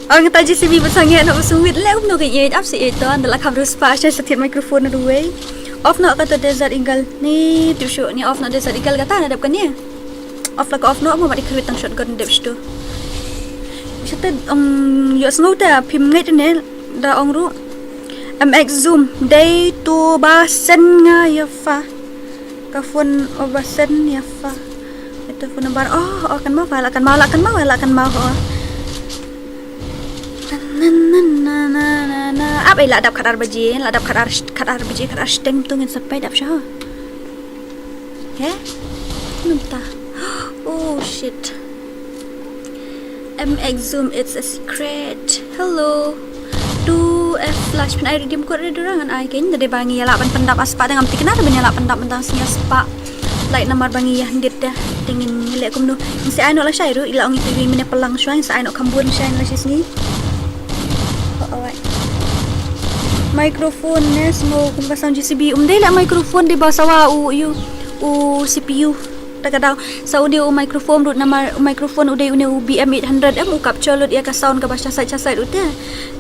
ang taji si bibi sangi nak usungit le no ke ye up si itu andala kabru spa sya setir mikrofon na duwe off na ka to desert eagle ni tu show ni off na desert eagle kata na dap kan ni off la ka off no mo mari khrit tang shotgun dep sto Kita yos ngota phim ngay tu ne da ong ru MX zoom day tu basen nga ya fa ka phone basen ya fa itu phone number akan mau na apa ila dap khadar baji khadar stem tu ngin sampai dap sha he numta oh shit MX zoom it's a secret hello do flash pin ai redeem code redorangan ai ken de bangi ya lapan pendap aspa dengan tikna de banya lapan pendap mentang sia spa like nomor bangi ya ndit dah tingin nile kum nu si ai no la shai ru ila ong itu mine pelang syang si ai no kambun syang la sini alright microphone ne smo kum ka sound GCB dei la microphone de basawa CPU kadang sa audio microphone rut nama microphone udah BM800 mu capture lut ia ka sound ka basha sai udah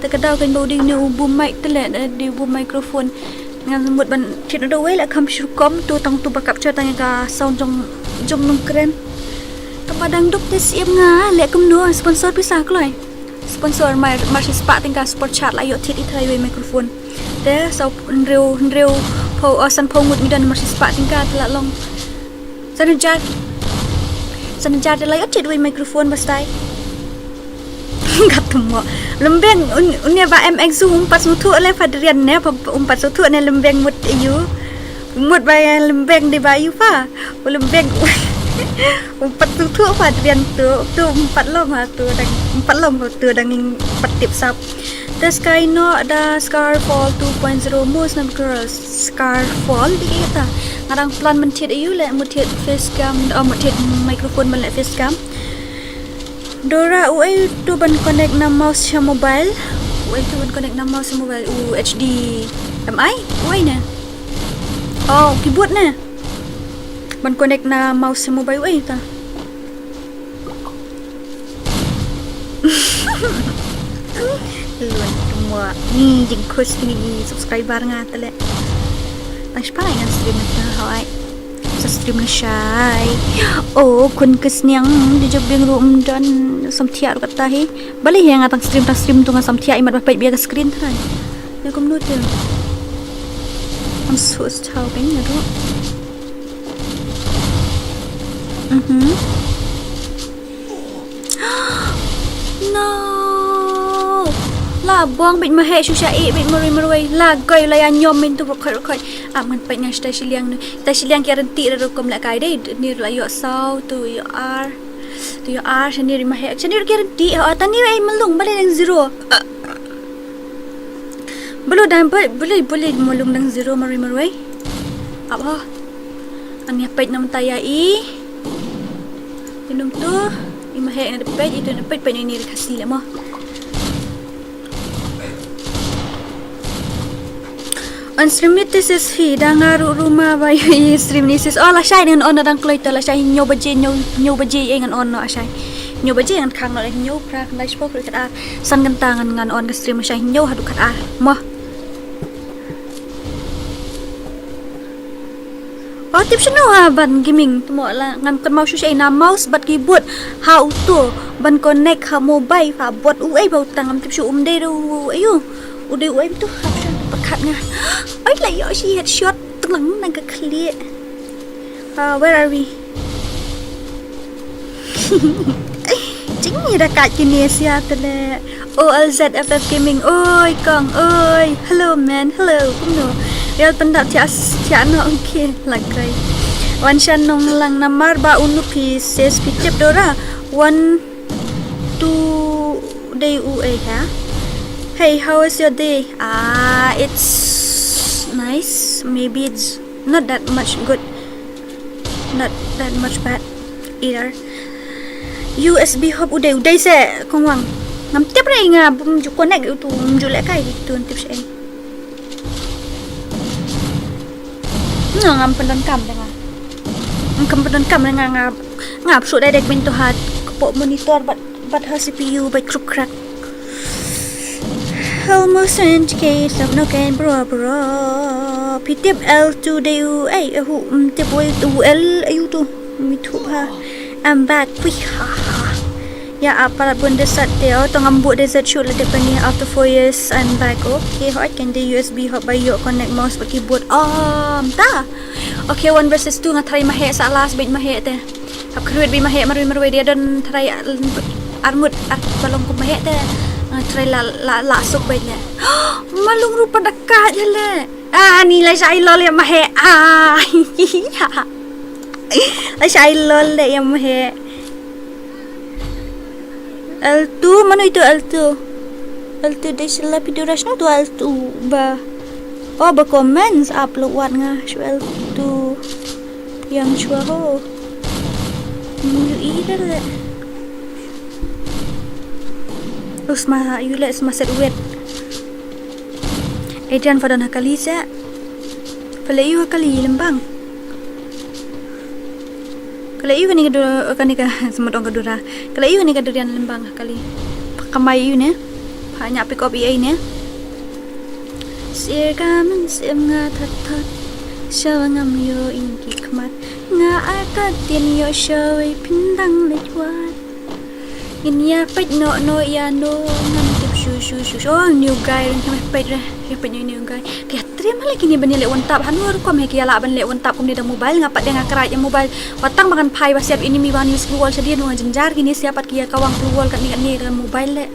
kadang kan audio ni boom mic tele di boom microphone ngan mut ban thit do we la kam shu kom tu tang tu ba capture tang ka sound jong nong keren padang duk tes siap nga le kum no sponsor pisah kloi sponsor marsi spa tingka sport chat la yo thit i thai we microphone te sau reu po san po ngut ngidan marsi spa tingka tla long sanajat la yo thit we microphone bastai katmo lembeng unya ba mx umpat sutu le fadrian ne umpat sutu ne lembeng mut ayu mut ba lembeng di bayu pa lembeng umpat sutu fadrian tu umpat lom ha tu dang umpat lom tu dang empat tip sap the sky no ada Scarfall 2.0 most of girls Scarfall di kita ngarang plan mentit ayu le mutit face cam mutit microphone men le face cam DORA UI tu ban connect na mouse sa mobile. UI tu ban connect na mouse sa mobile. HD MI? UI na. Oh, keyboard na. Ban connect na mouse sa mobile UI ta. Luan semua. Ni jeng kos ni subscriber nga tale. Thanks pa nga stream na hawai. Sa stream na siya. Oh, kun kes niang di job yang room dan samthia ro kata hi. Bali yang atang stream tu nga samthia imat bapai biar screen thai. Ya kom note. I'm so starving ya do. No. La buang bit mahe susha bit maroi la goi la yan yom min tu rokhoi man pai nga sta siliang guarantee ro kom la kai dei ni la yo sau tu yo ar shani ri mahe shani guarantee ha ta ni ai malung bale nang zero bulu dan boleh malung nang zero maroi apa ani pai nam tayai minum tu i mahe na pai itu na pai ni ri KHASI la mo on stream ni tesis fi dangaru rumah bayi stream ni sis oh la shai dengan on dang kloi ta la shai nyo baje ngan on no shai nyo baje ngan khang no nyo pra kan lai spok kat ar san gan tangan ngan on ka stream shai nyo hadu kat ar mo oh tip shno ha ban gaming mo la ngan kan mau shai na mouse bat keyboard how to ban connect ha mobile fa bot uai bau tangam tip shu de ru ayu udah uai tu pakat nga ay layo si headshot tenglang nagka-clear where are we chính ra cả Indonesia tele OLZFF gaming oi kong oi hello man hello kuno real pendak tia no okay lagai wan shan nong lang namar ba unu pieces pitip DORA 1 2 day ua ha. Hey, how was your day? It's nice. Maybe it's not that much good. Not that much bad either. USB hub udah se kong wang. Ngam tip rai nga bum ju connect itu jule kai itu tip sai. Ngam pendon kam dengan. Ngam pendon kam dengan ngap su direct bin to hat po monitor but ha CPU by crack. Almost 20k sab no can bro pitip L2 du ai hu tip way tu L ayu tu mi thu ha I'm back quick ya apa pun desat dia tong ambuk desat shoot la depan ni after 4 years I'm back okay how I can the USB hub by your connect mouse by keyboard ta okay 1 versus 2 ngatrai mahe salah sebait mahe te hab kruit bi mahe marui dia dan trai armut balong ku mahe te try la sok baik le malung rupa dekat je le ni lah saya lol yang mahe lah saya lol le yang mahe L2 mana itu L2 deh sila video rasnya tu L2 ba comments upload wat nga L2 yang chua ho ida le Usma yule smaset wet Adrian fadan hakali sa pala yu hakali lembang Kalau iu kan ni ka semut orang kedura. Kalau iu ni ka durian lembang kali. Kamai iu ne. Hanya pick up EA ne. Sirgaman sim nga that shawangam yo inki kmat nga akat tin yo shawai pindang lechwat. Inya pet no ya no ngam tip shu. Oh new guy rin kami pet re. Pet new guy. Kaya terima lagi ni bani lek wantap hanur kom he kaya la ban lek wantap kom ni da mobile ngapat dia ngakrat yang mobile. Watang makan pai ba siap ini mi wan use keluar sedia no jenjar gini siapat kia kawang keluar kat ni dengan mobile lek.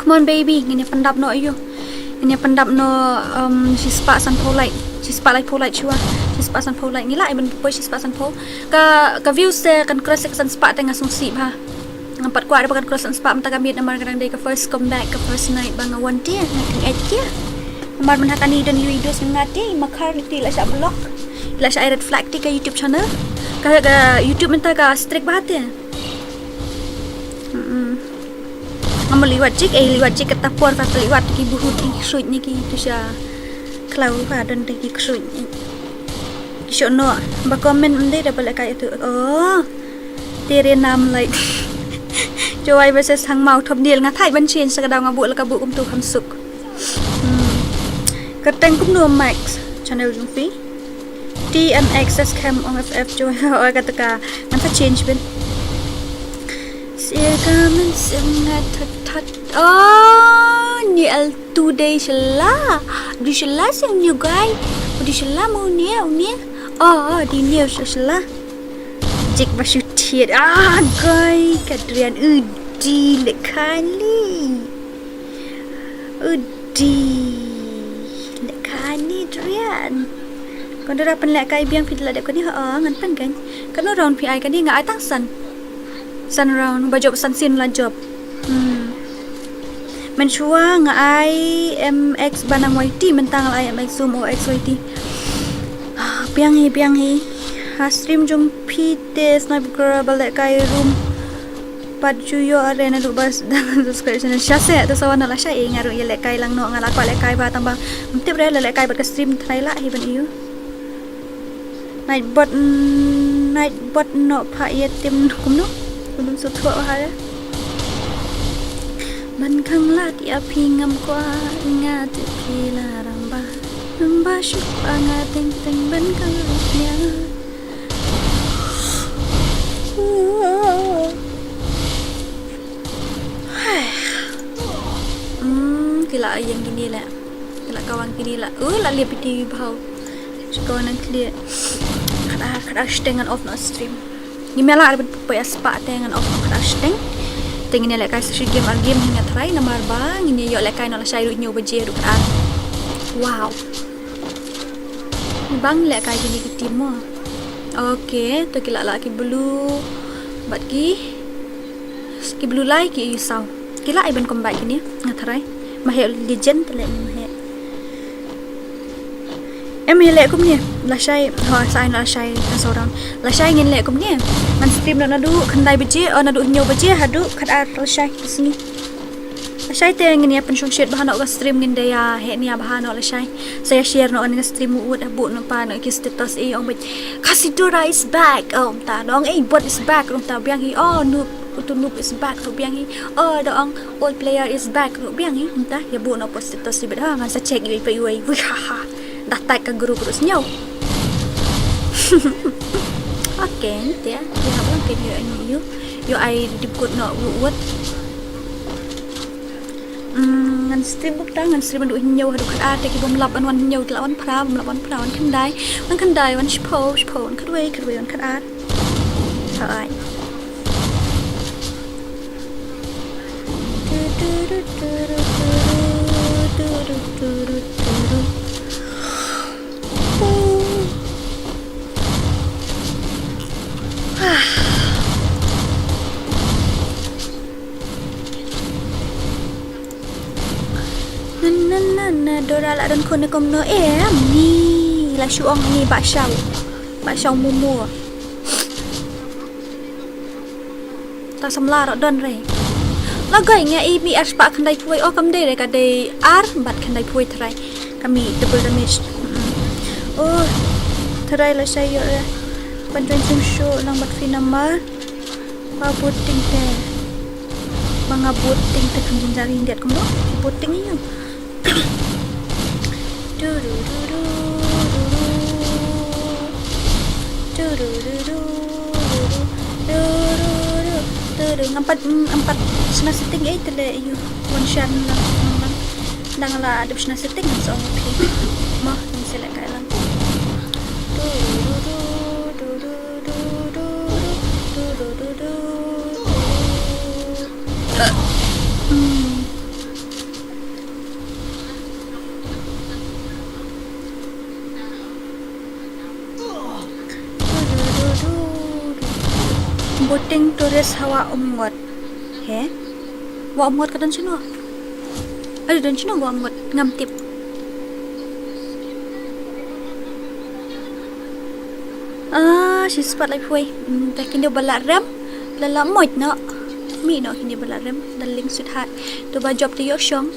Come on baby, ngini pendap no ayo. Ini pendap no she spark san polite. She spark like polite chua. She spark san polite. Ngila iban boy she spark san pol. Ka views se kan cross san spark tengah sung sip ha. Ngampat kuat ada kan cross san spark mata kami namar kadang day ka first come back ka first night bang one day naking edge. Namar man hakani dan video singati makar ti la sya block. La sya red flag ti ka YouTube channel. Ka YouTube minta ka strict bahate. Liwat cik kata por kata liwat ki buhut ni suit ni ki tu sya klau pa dan ki suit ni kisyo no ba comment ande da bala kai tu oh tere nam like joy versus hang mau thop deal nga thai ban chen sa daw nga bu la ka bu kum tu kham suk kateng kum no max channel jung fi TNX cam on FF joy oi kata ka man ta change ben Sirgaman sangat tat. Oh, ni al 2 days lah. Di sela sing new guy. Di sela mau ni. Oh, di new sela. Jek basu tiet. Guy, kadrian udi lekali. Lekani drian. Kau dah dapat lek kai biang fit lek ko ni ngan pan kan. Kan round PI kan ni ngai tang san. Sun round ba job sun sin la job men chua nga IMX banang YT mentang la IMX zoom OX YT piang hi ha stream jum pite snipe girl balek kai room pat juyo arena du bas dan subscription syase tu sawana la syai ngaru ye lek kai lang no ngala kwa lek kai ba tambang mtip re lek kai bat ka stream trai la hi ban iu night bot no pa ye tim kum no belum suatu hari. Ban kang lati api ngam kwa ingat kila ramba syuk angat teng ban kang latnya. Kila yang gini lah, kila kawan gini lah. Lah lihat video bau. Kawan yang clear. Kada dengan off no stream. Ni mela ada paya spa dengan off kada steng. Tengin lek kai sesi game hingga try namar bang ini yo lek kai no la syai ru nyu beje ru kan. Wow. Ni bang lek kai gini ke timo. Okay, tu kila la ki blue. Bat ki blue lai ki isau. Kila ai ban comeback ni ngatrai. Mahe legend lek mahe. Em lek kum ni. La syai sai la syai seorang. La syai ngin lek kum ni. Man stream nak nadu kandai beje nadu nyu beje hadu kat ar syai di sini. La syai te ngin ya pension share bahan nak stream ngin dia he ni bahan la syai. Saya share no ngin stream uut abu no pa no ki status ong bet. KHASI DORA is back. Ta dong bot is back ta biang hi noob is back biang hi. Dong old player is back biang hi ta ya bu no post status bet ha ngan sa check ui pa ui. Dah tag ke guru terus nyau. Okay, dia bilang ke dia ni you I dikut nak buat ngan stream buk tangan stream du nyau hadu kat ate ki bom lap an wan nyau lawan pra wan kan dai wan shpo wan kadwe wan kat at hai Dora la dan kon kom no ni la shuong ni ba shau mumu ta samla ro don re Lagainya mi aspa kandai puai kamdai re kadai bat kandai puai terai kami double damage terai la saya re bantuan show lang bat finamar pabuting te mga buting te kung jari ndiat kumo buting iyo empat sena setting tele iyo one shot lang la ada sena setting so okay mah select kai lang Buting turis hawa umngot. He? Wa umngot ka dan sino? Ada dan sino wa umngot ngamtip. Si spot like way. Tak kini balak ram. Lala moit no. Mi no kini balak ram. Daling sudhat. Tu ba job tu yo syong.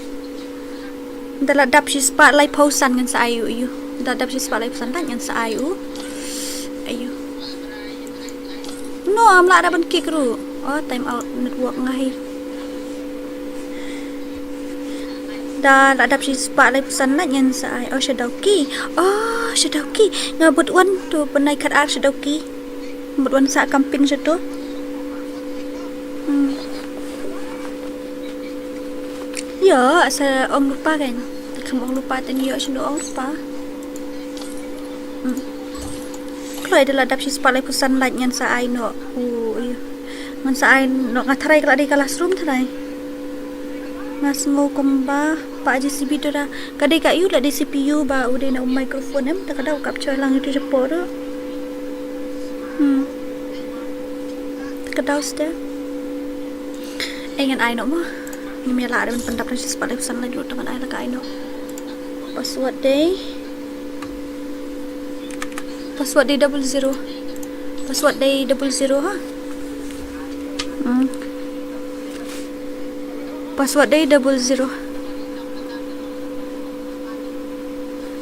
Dala dap si spot like pausan ngan sa ayu you. Dala dap si spot like pausan ngan sa ayu. Ayu. No, am la ada ban kick ru. Oh, time out network ngai. Da adap si spa lai pesan nak nyan sai. Oh, Shadowki. Oh, Shadowki. Ngabut wan tu penai kat ar Shadowki. Ngabut wan sa camping situ. Ya, asa om lupa kan. Kamu om lupa tadi ya, sudah om lupa. Kalau ada ladap si sepalai pesan light ngan sa ai no. Iya. Ngan sa ai no ngatarai kalau di classroom tarai. Ngas ngo komba pak JCB tu dah. Kadai kat you lah di CPU ba udah na microphone em tak ada capture lang itu cepo tu. Tak ada usta. Ngan ai no mah. Ni mela ada pendapat si sepalai pesan light dulu dengan ai lah ai no. Password day. Password day 00. Password day 00 ha. Password day 00.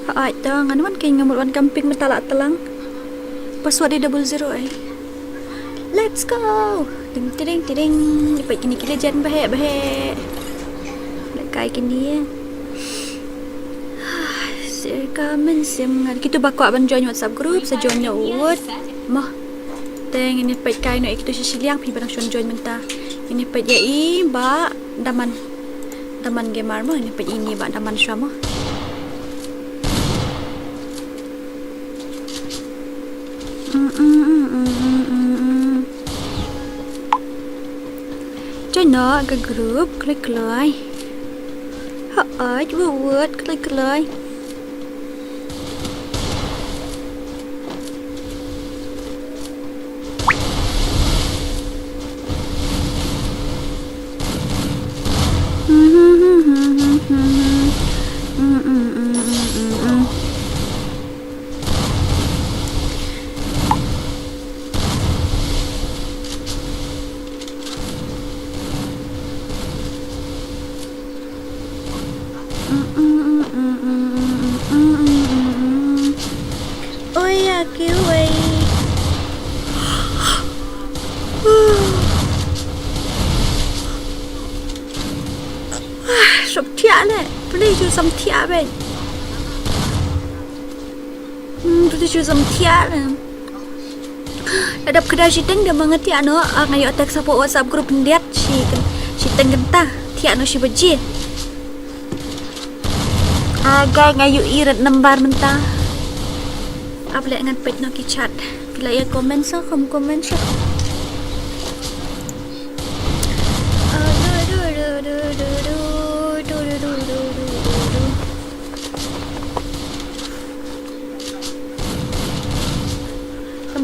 Ha ita ngan man kay ngamul wan camping matala telang. Password day 00 eh. Let's go. Ding ding ding. Ipai kini kita jan bahe. Nak kai kini. Kamen sim ngan kita bakwa ban join WhatsApp group sa join ya word mah teng ini pet kai no iktu siliang pi barang join menta ini pet ya i ba daman gamer mah ini pet ini ba daman syama join no ke group klik lai ha word klik lai some tia ben. Tu tu some tia ben. Ada kedai siteng dia mengerti ano ngayo attack support WhatsApp group pendiat si teng genta tia no si beji. Aga ngayo irat nembar menta. Apa lek ngan pet no ki chat. Bila ya komen so komen so.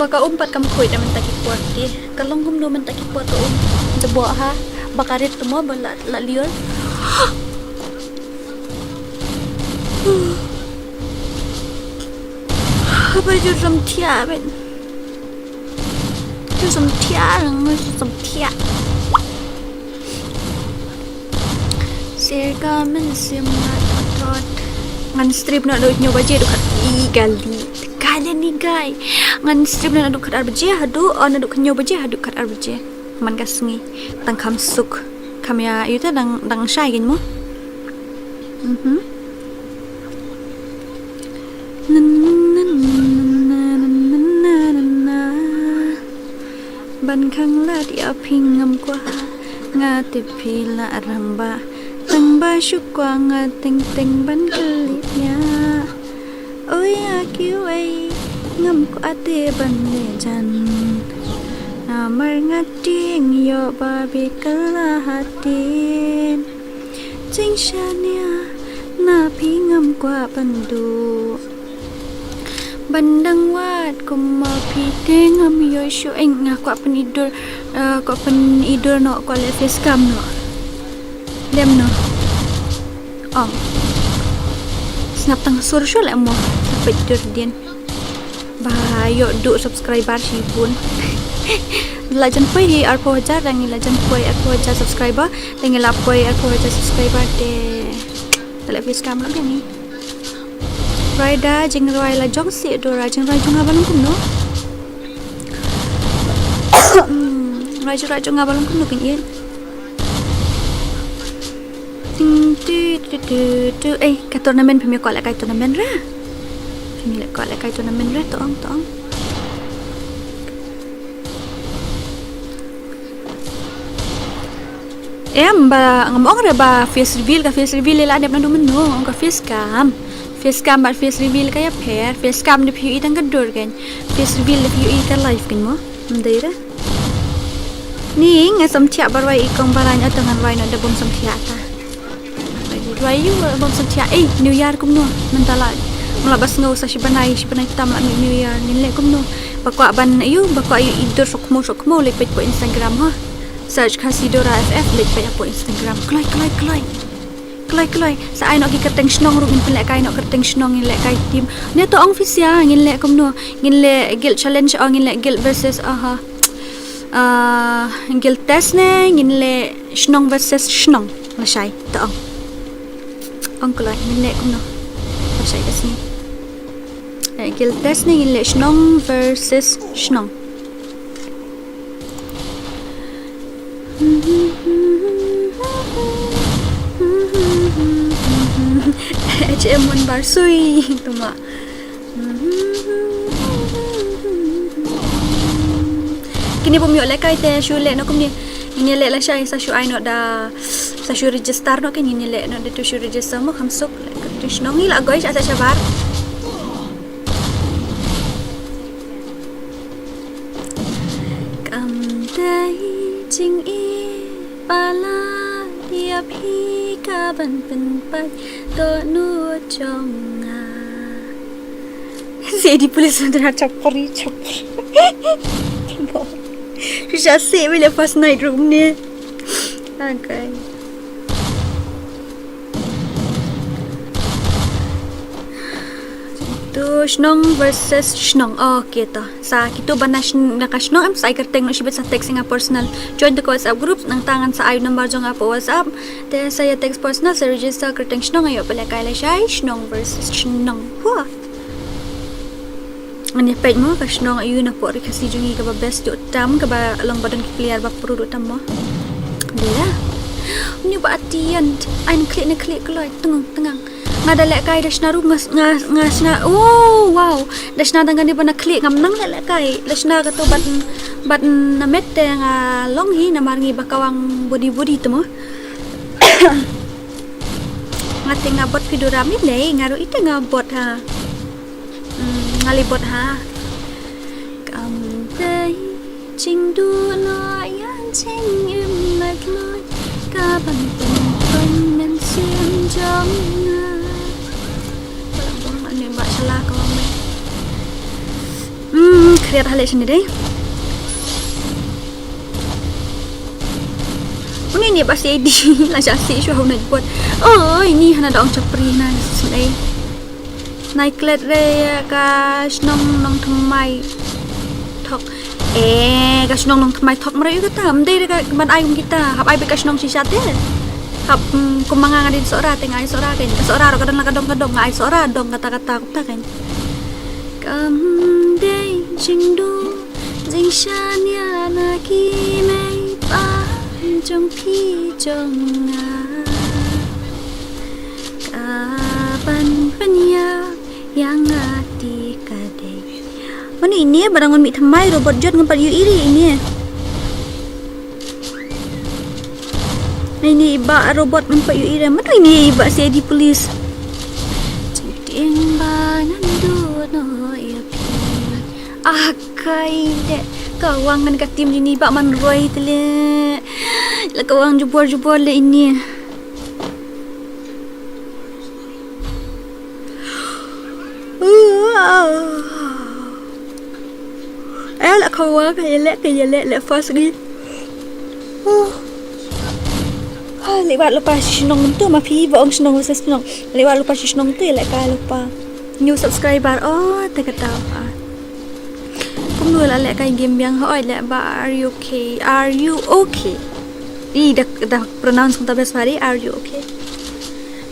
Baka umpat kam kuy na mentaki kuat di kalong hum no mentaki kuat to jebo ha bakarit to mo bala la lior apa ju ram tia ben ju sam tia rang ju sam tia Serga men semua tot. Ngan strip nak duk nyoba je duk gali. Kalian ni guys. Ngan strip nak duk kat arbaje hadu on duk nyoba je hadu kat arbaje. Man kasngi tang kam suk. Kamya itu dang syai kan mo. Ban khang la dia pingam kwa nga te pila ramba tang ba shukwa nga ting ting ban kelitnya oi akiu ai ngam ko ate ban le jan namar ngating yo ba bi kala hatin jing shania na pingam kwa bandu bandang wat kuma piteng am yo shu eng kwa penidur no kwa le face cam no lem no snap tang sur shu le mo sampai tidur din ba yo du subscriber si pun lajan poi hi arpo hajar rangi lajan poi arpo hajar subscriber dengan lapoi arpo hajar subscriber de tele face cam lagi ni Raida jeng roi la jong si DORA jeng roi jong abalong kum no roi jong abalong kum no kin ien ting tu ka tournament phemi ko la kai tournament ra phemi la ko la kai tournament ra to ong em ba ngomong ra ba face reveal la adep na du men no ka face cam bat face reveal kaya pair face cam de piu itang kadur kan face reveal de piu ita live kan mo mdaira ni nga samthia barwai ikong baranya tangan wai no de bom samthia ta wai yu bom samthia new year kum no mentala malabas ngau sa shibanai tam la new year ni le kum no bakwa ban yu idur sokmo lepet po Instagram ha search KHASI DORA FF lepet po Instagram klai sa ai no ki kerteng snong ru ngin pelek kai no kerteng snong ngin lek kai tim ne to ong fisia ngin lek kom no ngin le guild challenge ngin le guild versus guild test ne ngin le snong versus snong la shai to ong klai ngin lek kom no la shai kasni guild test ne ngin le snong versus snong Cemon barsui tuma kini pun miok lekai te shu le no kumni ini le la shai sa shu ai no da sa shu register no kini ni le no de tu shu register mo khamsuk le tu shnongi la goi sa shabar kam dai jing i pala dia phi ka ban pen pai to nu chonga Jadi polis sudah capri Susah sih lepas naik room ni. Okay. Tu Shnong versus Shnong. Okay to. Sa kito ba na Shnong am sa ikarteng no shibet sa text nga personal. Join the WhatsApp group nang tangan sa ayo number jo nga po WhatsApp. Te saya text personal sa register karteng Shnong ayo pala kay siya Shnong versus Shnong. Wah. Ani page mo ka Shnong ayo na po ri kasi jungi ka ba best do tam ka ba long badan clear ba produk tam mo. Dia. Ni ba atian an klik loy tengang. Ngada lek kai dasna ru ngasna oh wow dasna dangan di bana klik ngam nang lek kai dasna ka to bat na mette nga long hi na marngi bakawang body temo ngate nga bot pidurami nei ngaru ite nga bot ha ngali bot ha kam dai ching du no yan ching im mat loy ka ban men sim jom na Mbak salah kau ambil. Kreat hal sendiri. Ini ni pasti edi lah jadi syuh nak buat. Oh ini hana ada orang capri na sendiri. Naik kelet re ka Shnong nong thmai thok. Ka Shnong nong thmai thok mereka kata, amdai re ka ban ai kita, hab ai be ka Shnong sisa te. Kap kumangang din seorang tengah ai seorang kan. Seorang kadang-kadang ngai seorang dong kata-kata aku tak kan. Kam dei jingdu jing shan ya na ki mei pa jong pi jong nga. Kapan penya yang ati kadai. Mana ini barangan mi thamai robot jot ngampat yu iri ini. Ini iba robot nampak yu iri. Mana ini iba si di polis. Ting ba nandu no ya pi. Akai de kawang kan katim ini iba man roi tele. La kawang jubor-jubor le ini. Là không quá cái lẹ first đi lewat lepas senang tu mafi vong senang saya senang lewat lepas senang tu lek kai lupa new subscriber tak tahu cũng nuôi là lek kai game yang hỏi lek ba are you okay dah pronounce kita best hari are you okay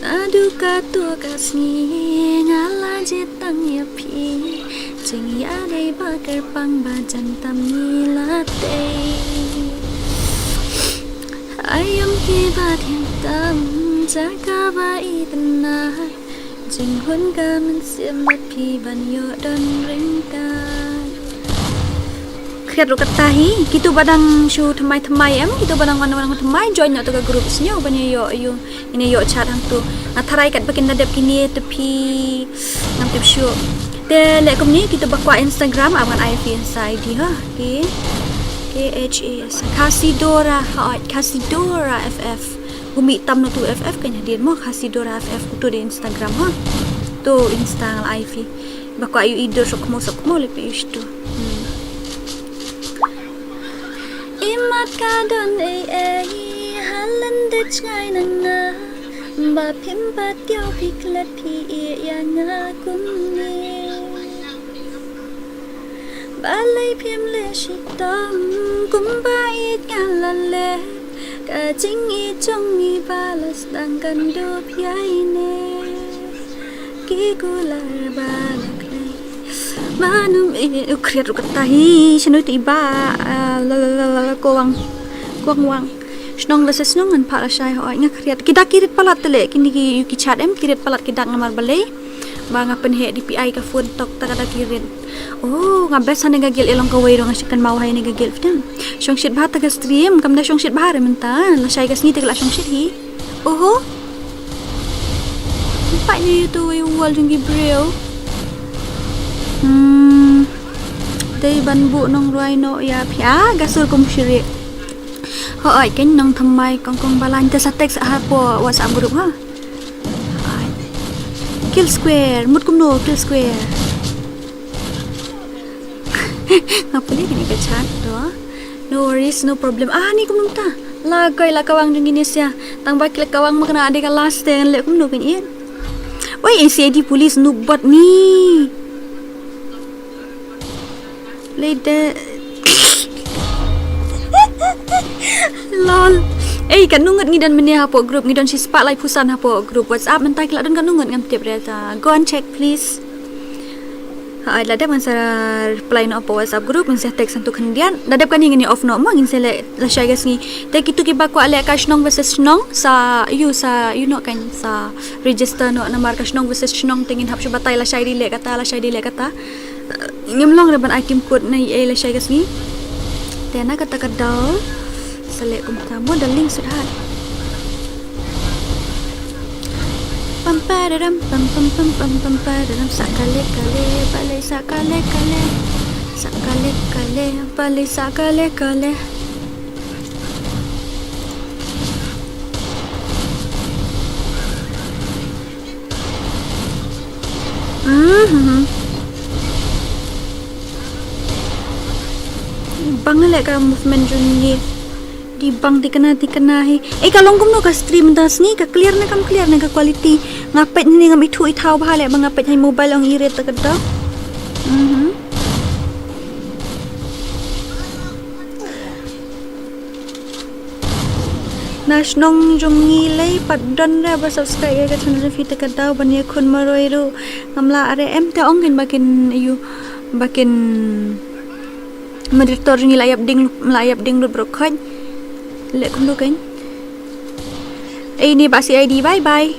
aduka tu kasni ngala jetang ya pi Jeng ya dei bakar pang bajan tam nilate Ayam ki bat yang tam jaga ba itna Jeng hun ka man sim bat pi ban yo don ringka Khiat ro katahi kitu badang shu thamai em kitu badang wan thamai join na to ka group snyo ban yo ini yo chat hang tu atharai kat bakin nadep kini tepi nam tip shu Te lek kum ni kita bakwa Instagram abangan IF inside di ha. Okay. KHASI DORA KHASI DORA FF. Gumi tam no tu FF kan hadir mo KHASI DORA FF tu di Instagram ha. Tu Insta ngal IF. Bakwa ayu ido sok mo lepe isto. Imat kadon halan de chai nana. Ba phim ba tiêu piklat pi ya nga kumni. Balai phim le shitam kumbai galale ka jingi jongi balas dangkan do piaine ki gular balak lai manum ukriat ukatahi sinu tiba la kowang Snong la snong an pala shai ho nga kriat kita kirit palat tele kini ki yuki chat em kirit palat kidak ngamar balai ba nga penhe di PI ka phone tok ta kada kirit nga best han nga gel elong ka way ro nga sikan mau hay nga gel ftan shong shit bha ta ka stream kam da shong shit bha re menta la shai ka sni te la shong shit hi pa ni tu yu wal jung gibreo dei ban bu nong roi no ya phia ga sur kum shiri Hỏi cái nông thầm mai con balan ta sa text ha po WhatsApp group ha. Kill square, mut kum no kill square. Ngapa ni kini ka chat do? No worries, no problem. Ni kum nung ta. Lagay la kawang jung Indonesia. Tang ba kila kawang makna ade ka last ten le kum no kin in. Wai NCID police no bot ni. Later Lol. Kan nungut ngidan meni hapo group ngidon si spotlight pusan hapo group WhatsApp mentai kila don kan nungut ngam tip reta. Go and check please. Ladap man sara reply no hapo WhatsApp group man sa text antu kandian. Ladap kan ngini off no mo ngin sele la shay gas ni. Te kitu ki bakwa ale ka shnong versus shnong sa you know kan sa register no namar ka shnong versus shnong tingin hap batay la shay dile kata. Ngimlong reban item code na la shay gas ni. Tena kata kadal selek kum tamu dan link sudah pam pam sakale bang lek ka movement juni di bang dikena kalong kum no ka stream das ni ka clear na ka quality ngapet ni ngam ithu ithau bha le ngapet hai mobile ang iret ta kada Nash nong jong ngilay padron ra ba subscribe ka channel fit ka daw banya kun maroy ro ngamla are em te ongin bakin you bakin moderator ni layap ding lut brokhoj le kum do kain ini basi ID bye bye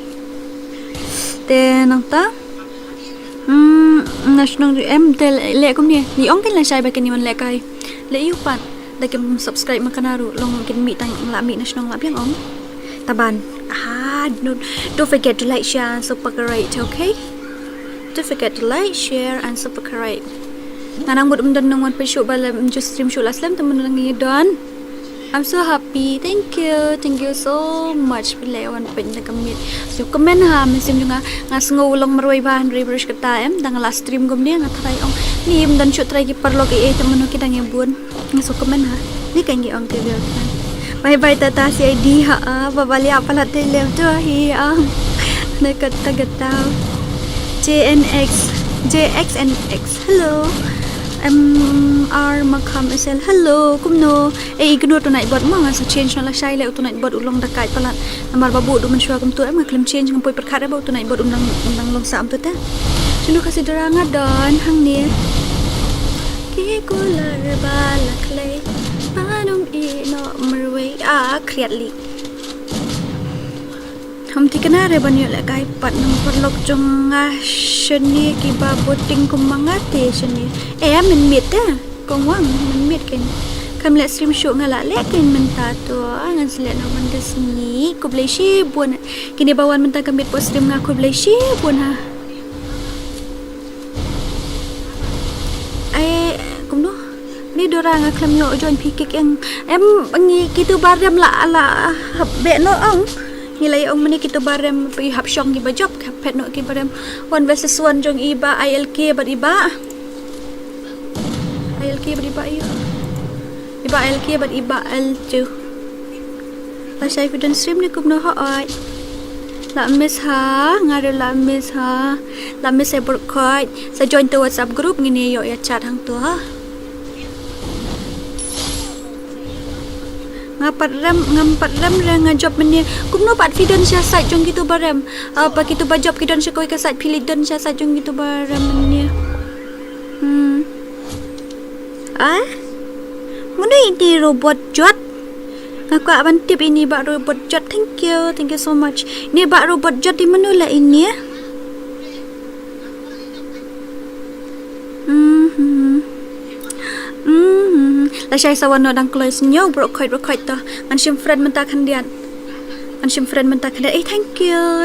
te nang ta Nash nong em te le kum ni ongin la sai bakin ni man le kai le you pat Dakim subscribe makanaru long kin mi tang lami na snong labiang ong taban don't forget to like share and subscribe okay don't forget to like share and subscribe nanang mud umdan nong wan pesho balam just stream show laslam temen lang don I'm so happy thank you so much pile wan pen na kamit so comment ha mesim nga ngolong marway ban refresh kata em dang last stream gom dia ngatrai ong ni im dan shoot try ki parlog e temen kita ngebun so comment ha ni kan gi ong ke bye bye tata si ID ha babali apa la te lev to hi na kata gata JXNX hello MR Makam SL hello kumno ignore tonight bot ma sa change na la sai le tonight bot ulong dakai palat namar babu du mensyua kum tu em claim change ngampoi perkara ba tonight bot undang long sam tu ta sunu kasih deranga don hang ni ki kular balak le panum i no merwe kreatli हम tikana re banyo la kai pat nang perlok jong shani ki ba boting kumangate shani min mit ta kong wang min mit ken kam le stream show ngala le ken menta to ngan sele no man desni ku blai shi bun kini bawan menta kamit po stream nga ku blai shi bun ha ai kum no ni DORA nga klam yo join pikik yang em ngi kitu barem la be no ong nilai ong mani kita barem pi hap syong ki bajob kapet no ki barem 1 versus 1 jong iba ILK bar iba iba ILK bar iba L2 pasai video stream ni kup no hoi la miss ha ngare la miss e berkoi sa join to WhatsApp group ngini yo ya chat hang tu ha ngampat rem ngajop meni kumno pat fidon sia site jong gitu barem apa gitu bajop kidon sia koi ka site pilidon sia site jong gitu barem meni mana ini robot jot aku akan tip ini bak robot jot thank you so much ini bak robot jot di mana lah ini ya la sai sawan no dang close nyo brokhoi to an sim friend menta khandian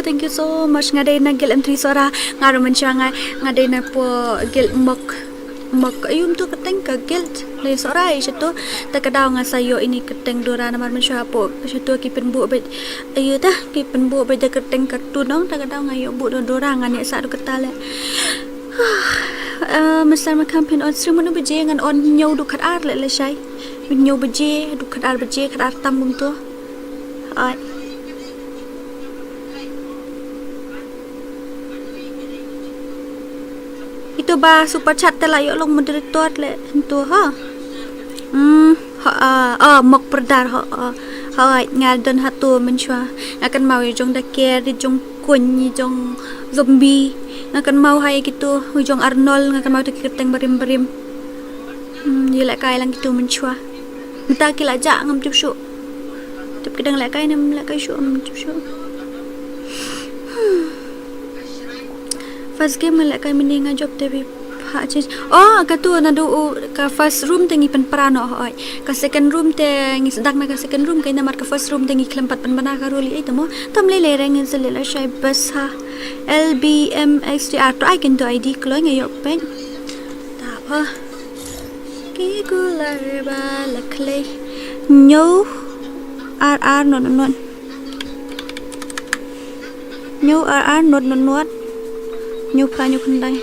thank you so much ngade na gel m3 sora ngaro menchanga ngade na po gel mok ayum tu keteng ka gel le sora itu ta kadaw nga sayo ini keteng DORA namar menchua po itu ki penbu be ayu ta ki penbu be de keteng ka tu nong ta kadaw nga yo bu DORA ngane sa du ketale Mr. Makampin on stream mana beje ngan on nyau du khat ar le sai min nyau beje du khat ar tam bum tu ai itu ba super chat te la yo long moderator le tu ha mok perdar hai ngal don hatu menchua akan mau jong da care di jong kun ni jong zombie akan mau hai gitu ujung Arnold akan mau keteng berim dia lại kai lang gitu menchua minta kila ja ngam chup shu tip kedang lại kai nam lại kai shu ngam chup shu first game lại kai mending job tapi ha change ka tu na do ka first room tengi pen prano hoi ka second room te ngi sedak na ka second room kai na mar ka first room tengi klempat pen bana ka roli ai tamo tam le reng zele la shai bas ha LBMXTR to I can do ID kloy ngayo pen ta pa ki gular ba la clay no RR no no RR no no pa nyu khandai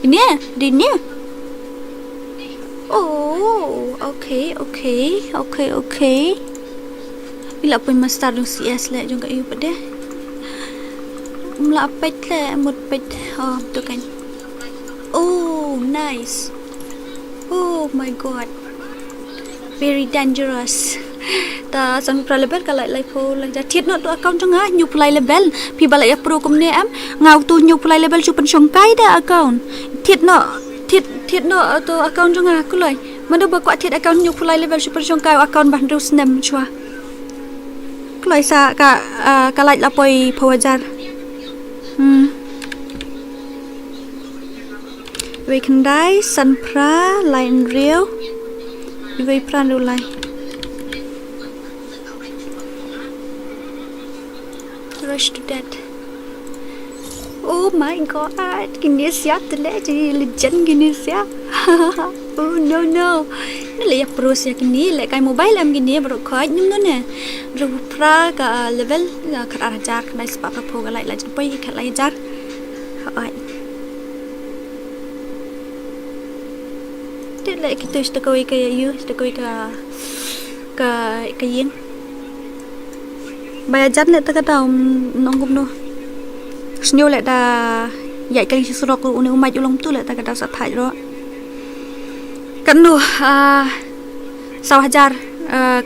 ini okay bila pun master dong CS le jong ka yu pade melapet le mut pet tu kan. Oh nice. Oh my god, very dangerous. Ta sang pra level kalai lai po lang ja thiet no to account changa nyu play level pi balai approve kum ne am ngau tu nyu play level chu pen song kai da account thiet no to account changa ku lai man do ba kwa thiet account nyu play level chu pen song kai account ban ru snem chwa ku lai sa ka lai la poi phawajar we can die san pra line real we pran do lai rush to death. Oh my god, gini siap terleh jadi legend gini siap. Oh no. Ni leh pro siap gini, leh kai mobile am gini baru kau nyum tu ne. Baru pra ka level kat ajar, kena sebab apa pun galai legend pun kat ajar. Hai. Dia leh kita stekoi ke you, stekoi ke yin. Bây giờ lại ta cái đầu nông cũng đâu, nhiều lại ta dạy cái sự đó của nếu mà chú long tu lại ta cái đầu sát thải đó, kan nu 1,000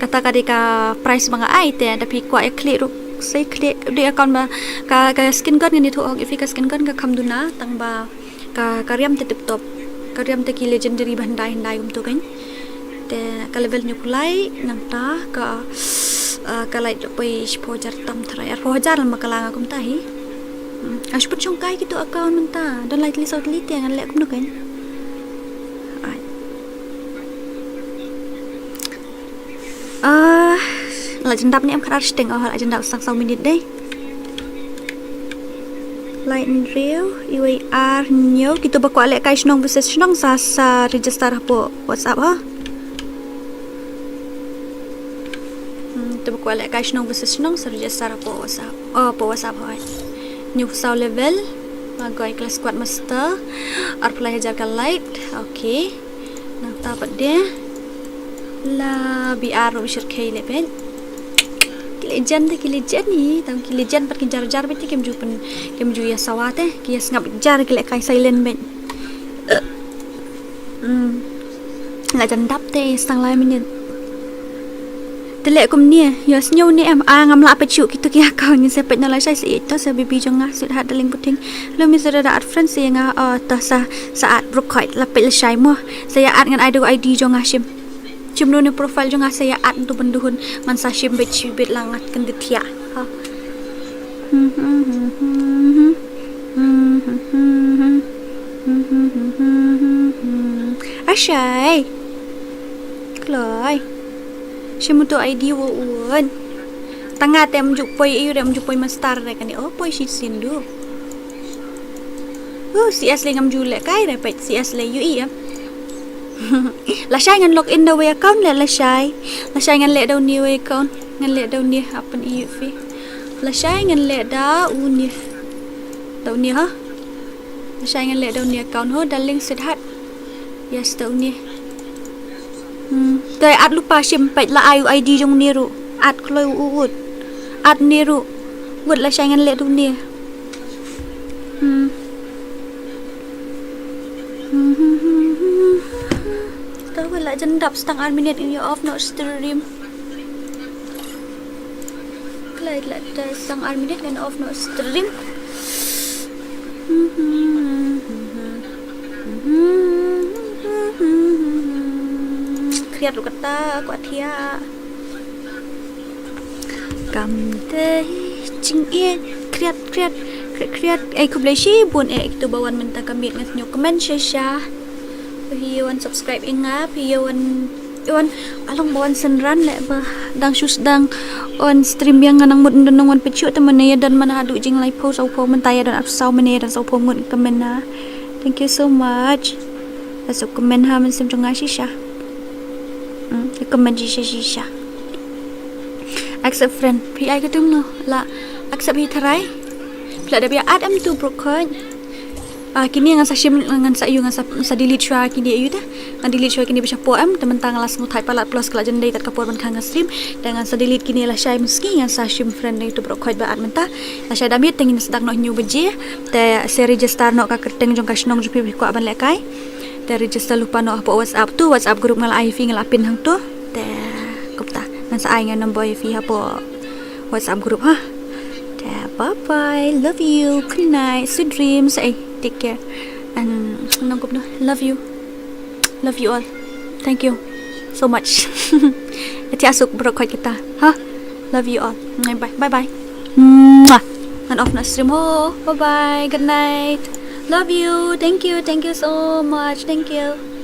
kata ka price mga ai te tapi kwa klik sai klik dia account ba ka skin card ni thu ok ka skin card ka khamduna tang ba ka riam te tip top ka riam te ki legendary bandai kum tu kan te ka level nyu kulai nang ta ka lai poi pojar tam thrai pojar ma kala kum ta hi aspun chong kai gitu account menta dan lai li sau li te ngan le kum nu kan lại chân đắp ni em khá sting lại chân đắp sang sau minute đây lại real UAR nhiều kita bakwa le kai snong versus snong sa register po WhatsApp ha kita bakwa le kai snong versus snong sa register po WhatsApp po WhatsApp hai new sau level magoi class squad master apply hajar ka light okay nak dapat dia la BR Robert K level legend ni tam ki legend pat kin jar beti kem ju ya sawate ki ya ngap jar ki le kai silent ben la jan dap te sang lai min tele kum ni ya snyo ni em ngam la pa chu ki tu ki ka ni se pet na la sai si to se bibi jonga sut hat daling puting lo mi se da at friends se nga ta saat brokhoi la pe la sai mo saya at ngan ID jonga shim chimno ni profile jong saya at tu benduhun man sa shim bet langat kan ditia ha ashai kloi shim tu ID wo un tanga tem juk poi yu dem juk poi master re kan oh poi shi sindu CS le ngam ju le kai re pet CS le yu i la sai ngan log in the way account la sai ngan le đâu new account ngan le đâu ni open eu fi la sai ngan le da u ni đâu ni ha la sai ngan le đâu ni account ho daling sit hat yes đâu ni kai at lupa sim pet la ID jong ni ru at kloi ut at ni ru wut la sai ngan le đâu ni lại chân đập stang an minute in your off not stream lại stang an minute in off not stream kriat lu kata kwa thia cầm tê ching yên kriat ai khub lai shi bun tu bawan menta kamit ngat nyo comment share Piyawan subscribe inga piyawan along bawan senran le ba dang shus dang on stream yang nang mud don ngon pechu temen ya dan mana adu jing lai post au po mentaya dan sau mene dan sau po ngun comment na thank you so much aso comment ha men sim jonga shisha comment shisha accept friend pi ai ka tum no la accept hi tharai pla da bia ad am tu broken kini ngan sa shim ngan sa yu ngan sa delete shwa kini yu ta ngan delete shwa kini bisa poem tementang las mutai palat plus kala jendai tat kapor ban khang stream dengan sa delete kini la shai meski ngan sa shim friend itu bro khoi ba at menta la shai damit tengin sedak no new beje te se register no ka kerteng jong ka snong jupi ko aban lekai te register lupa no apa WhatsApp tu WhatsApp group ngal IV ngal apin hang tu te kupta ngan sa ai ngan number IV apa WhatsApp group ha te bye bye love you good night sweet dreams take care and nangkup no love you all thank you so much iti asuk brokot kita ha love you all bye bye and off na stream ho bye bye good night love you thank you so much thank you